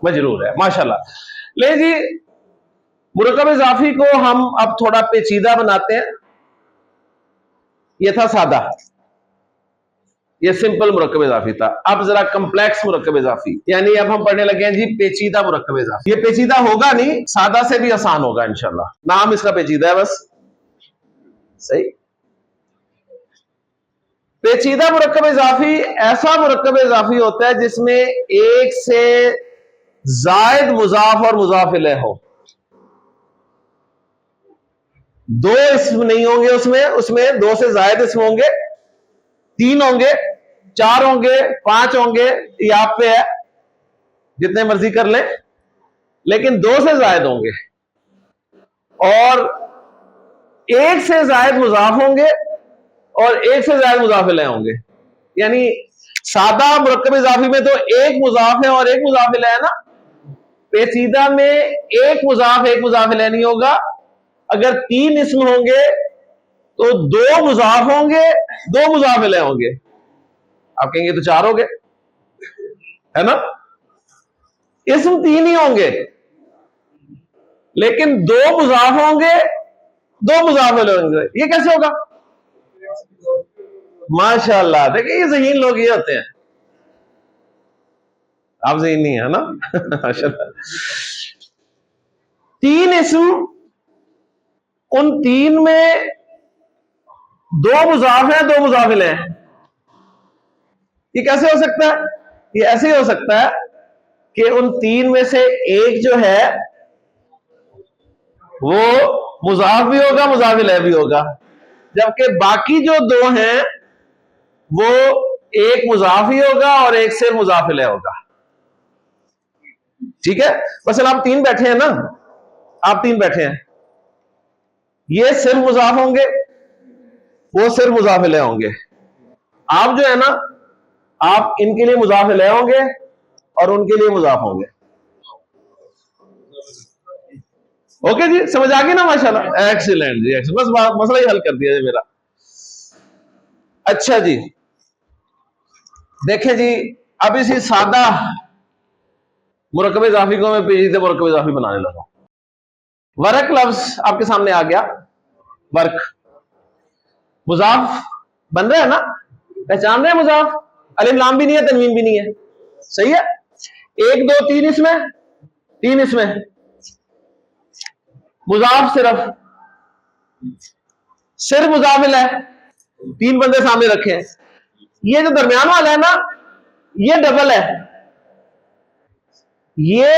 مجرور ہے. ماشاءاللہ. لے جی, مرکب اضافی کو ہم اب تھوڑا پیچیدہ بناتے ہیں. یہ تھا سادہ, یہ سمپل مرکب اضافی تھا. اب ذرا کمپلیکس مرکب اضافی, یعنی اب ہم پڑھنے لگے ہیں جی پیچیدہ مرکب اضافی. یہ پیچیدہ ہوگا نہیں, سادہ سے بھی آسان ہوگا انشاءاللہ. نام اس کا پیچیدہ ہے بس. صحیح. پیچیدہ مرکب اضافی ایسا مرکب اضافی ہوتا ہے جس میں ایک سے زائد مضاف اور مضاف الیہ ہو. دو اسم نہیں ہوں گے اس میں دو سے زائد اسم ہوں گے, تین ہوں گے, چار ہوں گے, پانچ ہوں گے, یہ آپ پہ ہے, جتنے مرضی کر لیں, لیکن دو سے زائد ہوں گے, اور ایک سے زائد مضاف ہوں گے, اور ایک سے زائد مضاف الیہ ہوں گے. یعنی سادہ مرکب اضافی میں تو ایک مضاف ہے اور ایک مضاف الیہ ہے نا. پیچیدہ میں ایک مضاف الیہ نہیں ہوگا. اگر تین اسم ہوں گے تو دو مضاف ہوں گے, دو مضاف الیہ ہوں گے. آپ کہیں گے تو چار ہو گئے, ہے نا. اسم تین ہی ہوں گے, لیکن دو مضاف ہوں گے, دو مضاف الیہ ہوں گے. یہ کیسے ہوگا؟ ماشاءاللہ. دیکھیں یہ ذہین لوگ یہ ہوتے ہیں, آپ ذہین نہیں ہے نا. ماشاءاللہ. تین اسم, ان تین میں دو مضاف ہیں, دو مضاف الیہ ہیں. یہ کیسے ہو سکتا ہے؟ یہ ایسے ہی ہو سکتا ہے کہ ان تین میں سے ایک جو ہے وہ مضاف بھی ہوگا, مضاف الیہ بھی ہوگا, جبکہ باقی جو دو ہیں وہ ایک مضاف ہی ہوگا اور ایک سے مضاف الیہ ہوگا. ٹھیک ہے. مثلا آپ تین بیٹھے ہیں نا, آپ تین بیٹھے ہیں, یہ صرف مضاف ہوں گے, وہ صرف مضاف الیہ ہوں گے. آپ جو ہے نا, آپ ان کے لیے مضاف الیہ ہوں گے اور ان کے لیے مضاف ہوں گے. اوکے جی, سمجھ آ گئی نا. ماشاءاللہ, ایکسیلنٹ جی, بس مسئلہ ہی حل کر دیا جی میرا. اچھا جی, دیکھیں جی, اب اسی سادہ مرکب اضافی کو میں پیچیدہ مرکب اضافی بنانے لگا. ورق لفظ آپ کے سامنے آ گیا. ورق مضاف بن رہا ہے نا, پہچان رہے ہیں مضاف, الف لام بھی نہیں ہے, تنوین بھی نہیں ہے. صحیح ہے. ایک دو تین اس میں, تین اس میں مضاف صرف مضاف الیہ, تین بندے سامنے رکھے ہیں. یہ جو درمیان والا ہے نا, یہ ڈبل ہے, یہ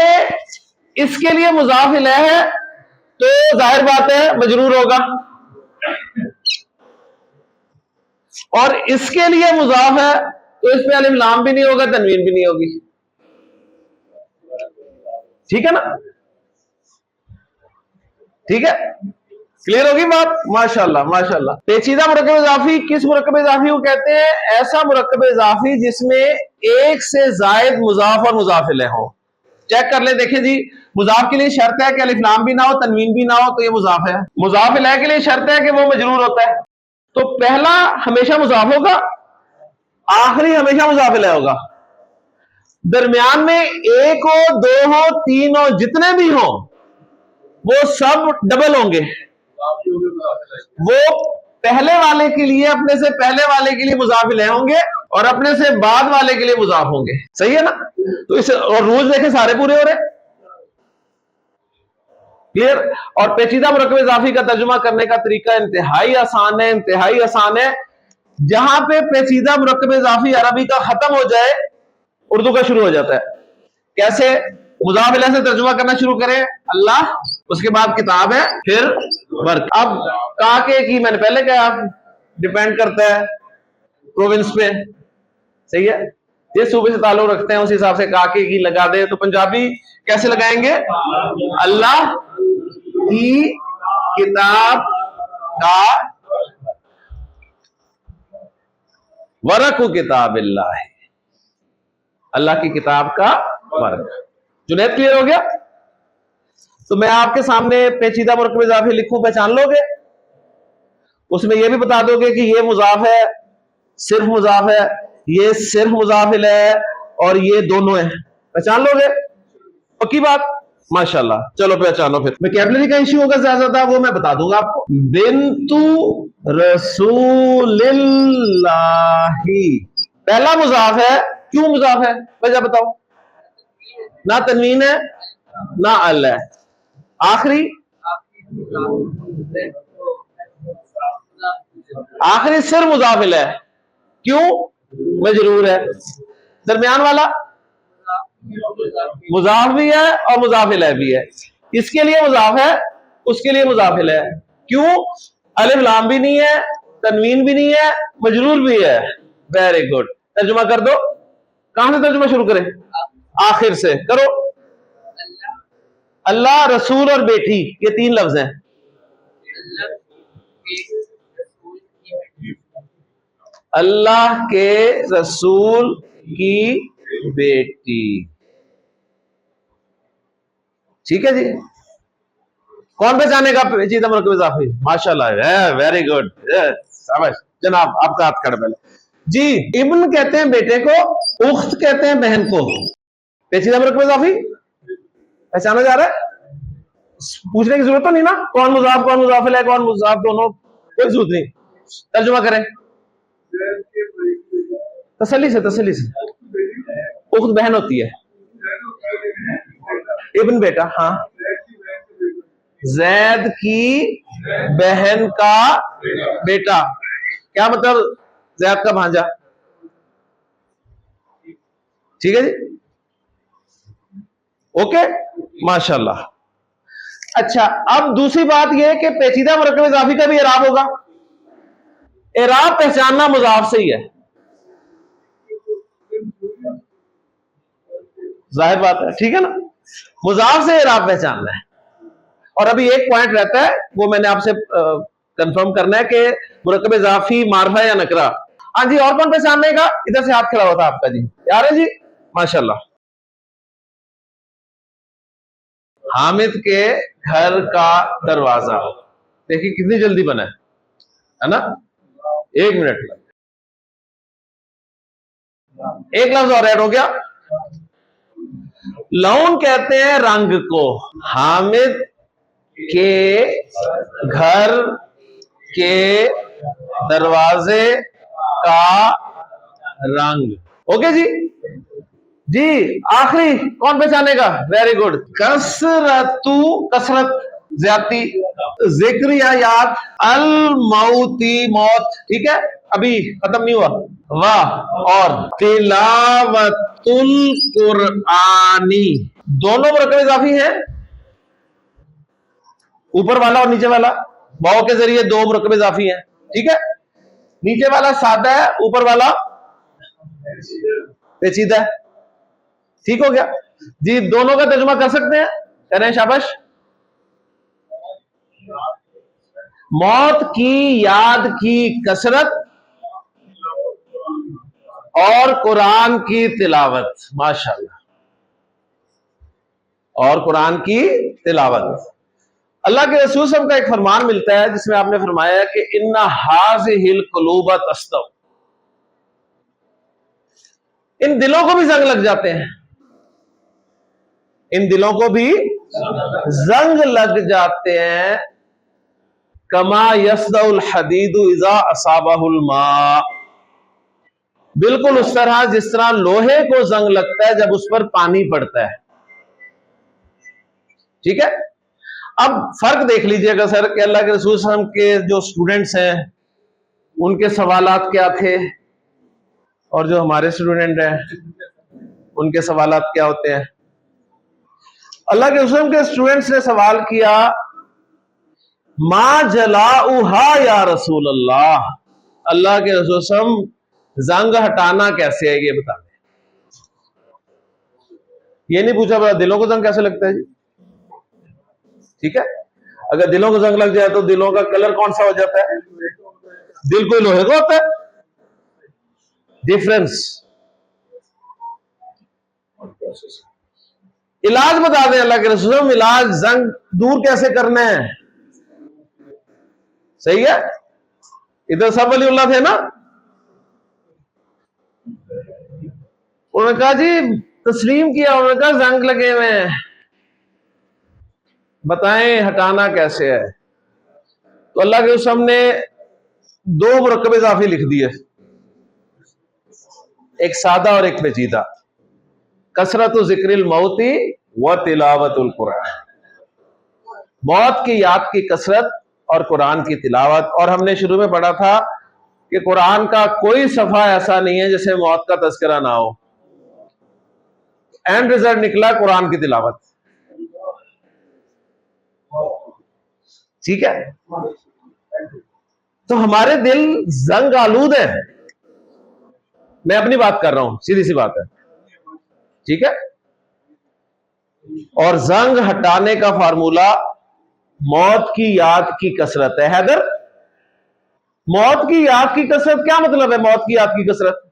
اس کے لیے مضاف الیہ ہے تو ظاہر بات ہے مجرور ہوگا, اور اس کے لیے مضاف ہے تو اس پہ الف لام بھی نہیں ہوگا, تنوین بھی نہیں ہوگی. ٹھیک ہے نا, ٹھیک ہے, کلیئر ہوگی بات. ماشاءاللہ ماشاءاللہ. پیچیدہ مرکب اضافی کس مرکب اضافی کو کہتے ہیں؟ ایسا مرکب اضافی جس میں ایک سے زائد مضاف اور مضاف الیہ ہو. چیک کر لیں, دیکھیں جی, مضاف کے لیے شرط ہے کہ الف لام بھی نہ ہو, تنوین بھی نہ ہو, تو یہ مضاف ہے. مضاف الیہ کے لیے شرط ہے کہ وہ مجرور ہوتا ہے. تو پہلا ہمیشہ مضاف ہوگا, آخری ہمیشہ مضاف الیہ ہوگا. درمیان میں ایک ہو, دو ہو, تین ہو, جتنے بھی ہوں وہ سب ڈبل ہوں گے. وہ پہلے والے کے لیے, اپنے سے پہلے والے کے لیے مضاف الیہ ہوں گے, اور اپنے سے بعد والے کے لیے مضاف ہوں گے. صحیح ہے نا. تو اس اور رولز دیکھیں سارے پورے ہو رہے. کلیئر. اور پیچیدہ مرکب اضافی کا ترجمہ کرنے کا طریقہ انتہائی آسان ہے, انتہائی آسان ہے. جہاں پہ پیچیدہ مرکب اضافی عربی کا ختم ہو جائے, اردو کا شروع ہو جاتا ہے. کیسے؟ مضاف الیہ سے ترجمہ کرنا شروع کریں, اللہ, اس کے بعد کتاب ہے, پھر ورک. اب کہا کہ میں نے پہلے کہا ڈیپینڈ کرتا ہے پروونس پہ. صحیح ہے. جس صوبے سے تعلق رکھتے ہیں اس حساب سے کاکے کی لگا دے تو پنجابی کیسے لگائیں گے؟ اللہ کی کتاب کا ورق کتاب اللہ ہے، اللہ کی کتاب کا ورق. جنید کلیئر ہو گیا؟ تو میں آپ کے سامنے پیچیدہ مرکب اضافی لکھوں، پہچان لو گے؟ اس میں یہ بھی بتا دو گے کہ یہ مضاف ہے، صرف مضاف ہے، یہ صرف مضاف الیہ ہے، اور یہ دونوں ہیں. پہچان لو گے؟ پکی بات؟ ماشاءاللہ. چلو پہچانو. پھر ویکیبلری کا ایشو ہوگا زیادہ، وہ میں بتا دوں گا آپ کو. بنت رسول اللہ پہلا مضاف ہے. کیوں مضاف ہے؟ وجہ بتاؤ. نہ تنوین ہے نہ ال ہے. آخری صرف مضاف الیہ ہے. کیوں؟ مجرور ہے. درمیان والا مضاف بھی ہے اور مضاف الیہ بھی ہے. اس کے لیے مضاف ہے، اس کے لیے مضاف الیہ ہے. کیوں؟ الف لام بھی نہیں ہے، تنوین بھی نہیں ہے، مجرور بھی ہے. Very good. ترجمہ کر دو. کہاں سے ترجمہ شروع کریں؟ آخر سے کرو. اللہ، رسول اور بیٹی، یہ تین لفظ ہیں. اللہ کے رسول کی بیٹی. ٹھیک ہے جی. کون پہچانے گا پیچیدہ مرکب اضافی؟ ماشاءاللہ، ویری گڈ. جناب آپ کا ہاتھ کھڑا پہلے. جی، ابن کہتے ہیں بیٹے کو، اخت کہتے ہیں بہن کو. پیچیدہ مرکب اضافی پہچانا جا رہا ہے؟ پوچھنے کی ضرورت تو نہیں نا کون مضاف کون مضاف الیہ کون مضاف، دونوں کوئی ضرورت نہیں. ترجمہ کریں تسلی سے. اخت بہن ہوتی ہے، ابن بیٹا. ہاں، زید کی بہن کا بیٹا. کیا مطلب؟ زید کا بھانجا. ٹھیک ہے جی. اوکے، ماشاءاللہ. اچھا، اب دوسری بات یہ کہ پیچیدہ مرکب اضافی کا بھی اعراب ہوگا. اعراب پہچاننا مضاف سے ہی ہے، ظاہر بات ہے. ٹھیک ہے نا؟ مضاف سے اعراب پہچاننا ہے. اور ابھی ایک پوائنٹ رہتا ہے، وہ میں نے آپ سے کنفرم کرنا ہے کہ مرکب اضافی معرفہ یا نکرہ. ہاں جی، اور کون پہچاننے کا؟ ادھر سے ہاتھ کھڑا ہوتا آپ کا. جی یار ہے جی، ماشاءاللہ. حامد کے گھر کا دروازہ. دیکھیں کتنی جلدی بنا ہے نا؟ 1 منٹ. ایک لفظ اور ایڈ ہو گیا. لون کہتے ہیں رنگ کو. حامد کے گھر کے دروازے کا رنگ. اوکے جی. جی آخری کون پہچانے گا؟ Very good. کثرت زیادتی، ذکر یا یاد، الموتی موت. ٹھیک ہے، ابھی ختم نہیں ہوا. واہ. اور تلاوت القرآنی. دونوں مرکب اضافی ہیں، اوپر والا اور نیچے والا. واو کے ذریعے دو مرکب اضافی ہیں. ٹھیک ہے، نیچے والا سادہ ہے، اوپر والا پیچیدہ ہے. ٹھیک ہو گیا جی. دونوں کا ترجمہ کر سکتے ہیں؟ کریں شاباش. موت کی یاد کی کثرت اور قرآن کی تلاوت. ماشاءاللہ. اور قرآن کی تلاوت. اللہ کے رسول صلی اللہ علیہ وسلم کا ایک فرمان ملتا ہے جس میں آپ نے فرمایا کہ ان ھذہ القلوب تستو. ان دلوں کو بھی زنگ لگ جاتے ہیں، ان دلوں کو بھی زنگ لگ جاتے ہیں. کما یصدع الحدید اذا اصابہ الماء. بالکل اس طرح جس طرح لوہے کو زنگ لگتا ہے جب اس پر پانی پڑتا ہے. ٹھیک ہے. اب فرق دیکھ لیجئے گا سر کہ اللہ کے رسول صلی اللہ علیہ وسلم کے جو سٹوڈنٹس ہیں ان کے سوالات کیا تھے اور جو ہمارے سٹوڈنٹ ہیں ان کے سوالات کیا ہوتے ہیں. اللہ کے رسول کے سٹوڈنٹس نے سوال کیا ما جلاؤہا یا رسول اللہ. اللہ کے رسول صلی اللہ علیہ وسلم زنگ ہٹانا کیسے ہے یہ بتا دیں. یہ نہیں پوچھا بڑا دلوں کو زنگ کیسے لگتا ہے جی. ٹھیک ہے, اگر دلوں کو زنگ لگ جائے تو دلوں کا کلر کون سا ہو جاتا ہے؟ دل کوئی لوہے کا ہوتا ہے. ڈفرنس. علاج بتا دیں اللہ کے رسول, علاج زنگ دور کیسے کرنا ہے. صحیح ہے, ادھر سب ولی اللہ تھے نا, انہوں نے کہا جی تسلیم کیا, انہوں نے کہا زنگ لگے ہوئے ہیں, بتائیں ہٹانا کیسے ہے. تو اللہ کے رسول نے 2 مرکب اضافی لکھ دیے, ایک سادہ اور ایک پیچیدہ. کثرت ذکر الموت و تلاوت القرآن, موت کی یاد کی کثرت اور قرآن کی تلاوت. اور ہم نے شروع میں پڑھا تھا کہ قرآن کا کوئی صفحہ ایسا نہیں ہے جسے موت کا تذکرہ نہ ہو. اینڈ رزلٹ نکلا قرآن کی تلاوت. ٹھیک ہے, تو ہمارے دل زنگ آلود ہیں. میں اپنی بات کر رہا ہوں, سیدھی سی بات ہے. ٹھیک ہے, اور زنگ ہٹانے کا فارمولا موت کی یاد کی کثرت ہے. حیدر, موت کی یاد کی کثرت کیا مطلب ہے؟ موت کی یاد کی کثرت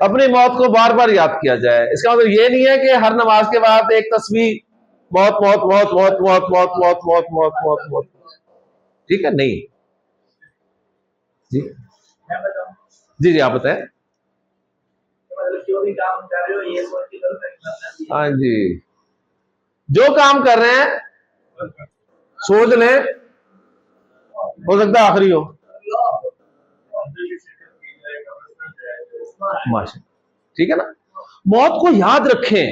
اپنی موت کو بار بار یاد کیا جائے. اس کا مطلب یہ نہیں ہے کہ ہر نماز کے بعد ایک تسبیح موت موت موت موت موت موت موت موت موت موت موت. ٹھیک ہے, نہیں. جی جی جی آپ بتائیں. ہاں جی, جو کام کر رہے ہیں سوچ لیں, ہو سکتا ہے آخری ہو. ٹھیک ہے نا, موت کو یاد رکھیں.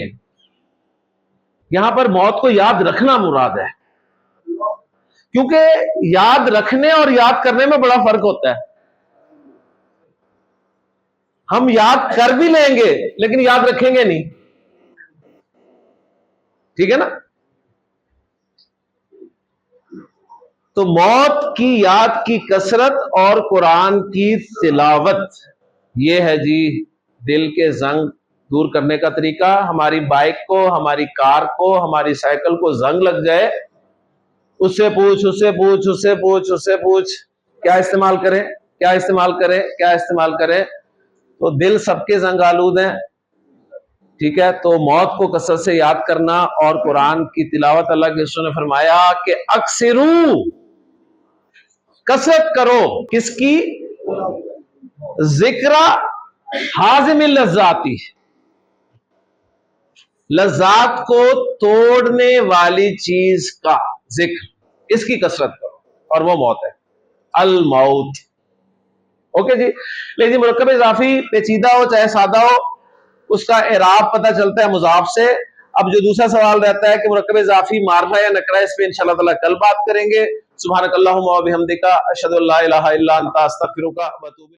یہاں پر موت کو یاد رکھنا مراد ہے, کیونکہ یاد رکھنے اور یاد کرنے میں بڑا فرق ہوتا ہے. ہم یاد کر بھی لیں گے لیکن یاد رکھیں گے نہیں. ٹھیک ہے نا, تو موت کی یاد کی کثرت اور قرآن کی تلاوت, یہ ہے جی دل کے زنگ دور کرنے کا طریقہ. ہماری بائک کو, ہماری کار کو, ہماری سائیکل کو زنگ لگ جائے, اس سے پوچھ, اس سے پوچھ, اس سے پوچھ, اس سے پوچھ, کیا استعمال کریں, کیا استعمال کریں, کیا استعمال کریں. تو دل سب کے زنگ آلود ہیں. ٹھیک ہے, تو موت کو کثرت سے یاد کرنا اور قرآن کی تلاوت. اللہ کے رسول نے فرمایا کہ اکثرو, کثرت کرو کس کی؟ ذکر حازم اللذاتی, لذات کو توڑنے والی چیز کا ذکر, اس کی کثرت کرو, اور وہ موت ہے, الموت. اوکے جی. لیکن مرکب اضافی پیچیدہ ہو چاہے سادہ ہو, اس کا اعراب پتہ چلتا ہے مضاف سے. اب جو دوسرا سوال رہتا ہے کہ مرکب اضافی معرفہ یا نکرہ, اس پہ انشاءاللہ تعالی کل بات کریں گے. سبحانک اللہم و بحمدک, اشہد ان لا الہ الا انت, استغفرک و اتوب